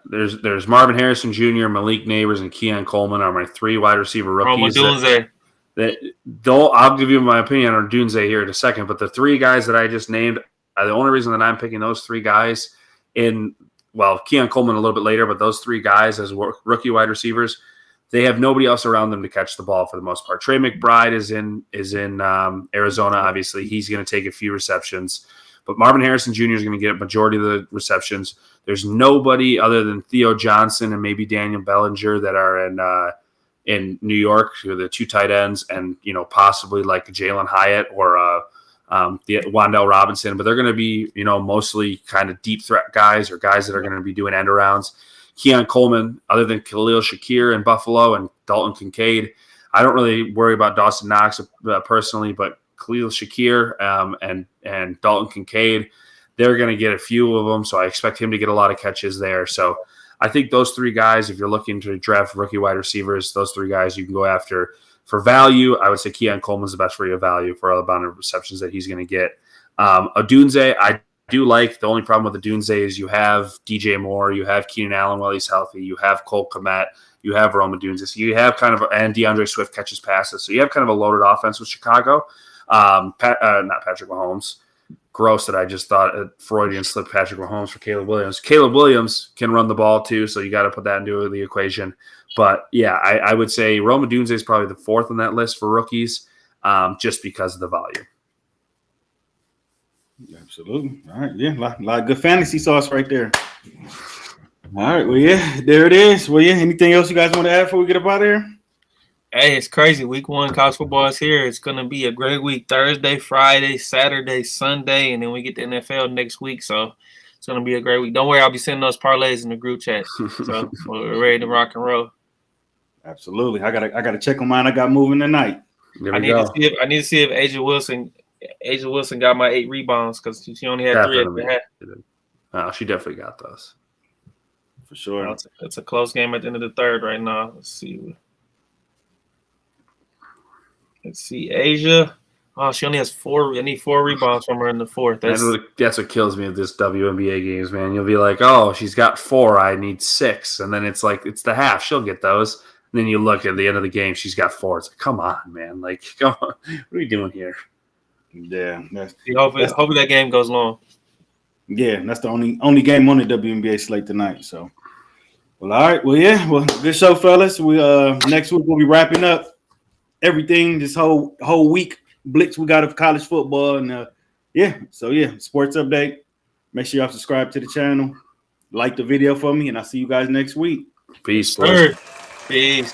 there's Marvin Harrison Jr., Malik Neighbors, and Keon Coleman are my three wide receiver rookies. I'll give you my opinion on Dunze here in a second, but the three guys that I just named are the only reason that I'm picking those three guys Keon Coleman a little bit later, but those three guys as rookie wide receivers, they have nobody else around them to catch the ball for the most part. Trey McBride is in Arizona. Obviously, he's going to take a few receptions, but Marvin Harrison Jr. is going to get a majority of the receptions. There's nobody other than Theo Johnson and maybe Daniel Bellinger that are in New York, who are the two tight ends, and possibly like Jalen Hyatt or the Wan'Dale Robinson, but they're going to be mostly kind of deep threat guys or guys that are going to be doing end arounds. Keon Coleman, other than Khalil Shakir in Buffalo and Dalton Kincaid, I don't really worry about Dawson Knox personally, but Khalil Shakir and Dalton Kincaid, they're going to get a few of them, so I expect him to get a lot of catches there. So I think those three guys, if you're looking to draft rookie wide receivers, those three guys you can go after. For value, I would say Keon Coleman's the best for your value for all the amount of receptions that he's going to get. Odunze, I do like. The only problem with Odunze is you have DJ Moore, you have Keenan Allen while he's healthy, you have Cole Kmet, you have Rome Odunze. So you have and DeAndre Swift catches passes. So you have kind of a loaded offense with Chicago. Not Patrick Mahomes. Gross that I just thought a Freudian slip Patrick Mahomes for Caleb Williams. Caleb Williams can run the ball too, so you got to put that into the equation. But yeah, I would say Rome Odunze is probably the fourth on that list for rookies, just because of the volume. Absolutely. All right. Yeah. A lot of good fantasy sauce right there. All right. Well, yeah, there it is. Well, yeah. Anything else you guys want to add before we get up out of here? Hey, it's crazy. Week 1 college football is here. It's gonna be a great week. Thursday, Friday, Saturday, Sunday, and then we get the NFL next week. So it's gonna be a great week. Don't worry, I'll be sending those parlays in the group chat. So we're ready to rock and roll. Absolutely. I gotta check on mine. I got moving tonight. There I we need go. to see if Asia Wilson got my 8 rebounds because she only had 3 at the half. Oh, she definitely got those. For sure. It's a close game at the end of the third right now. Let's see. Asia. Oh, she only has 4. I need 4 rebounds from her in the fourth. That's what kills me with this WNBA games, man. You'll be like, oh, she's got 4. I need 6. And then it's like, it's the half. She'll get those. And then you look at the end of the game, she's got 4. It's like, come on, man. Like, come on. What are we doing here? Yeah. Hopefully that game goes long. Yeah, that's the only game on the WNBA slate tonight. So, well, all right. Well, yeah. Well, good show, fellas. We next week we'll be wrapping up everything this whole week blitz we got of college football, and sports update. Make sure y'all subscribe to the channel, like the video for me, and I'll see you guys next week. Peace. Peace.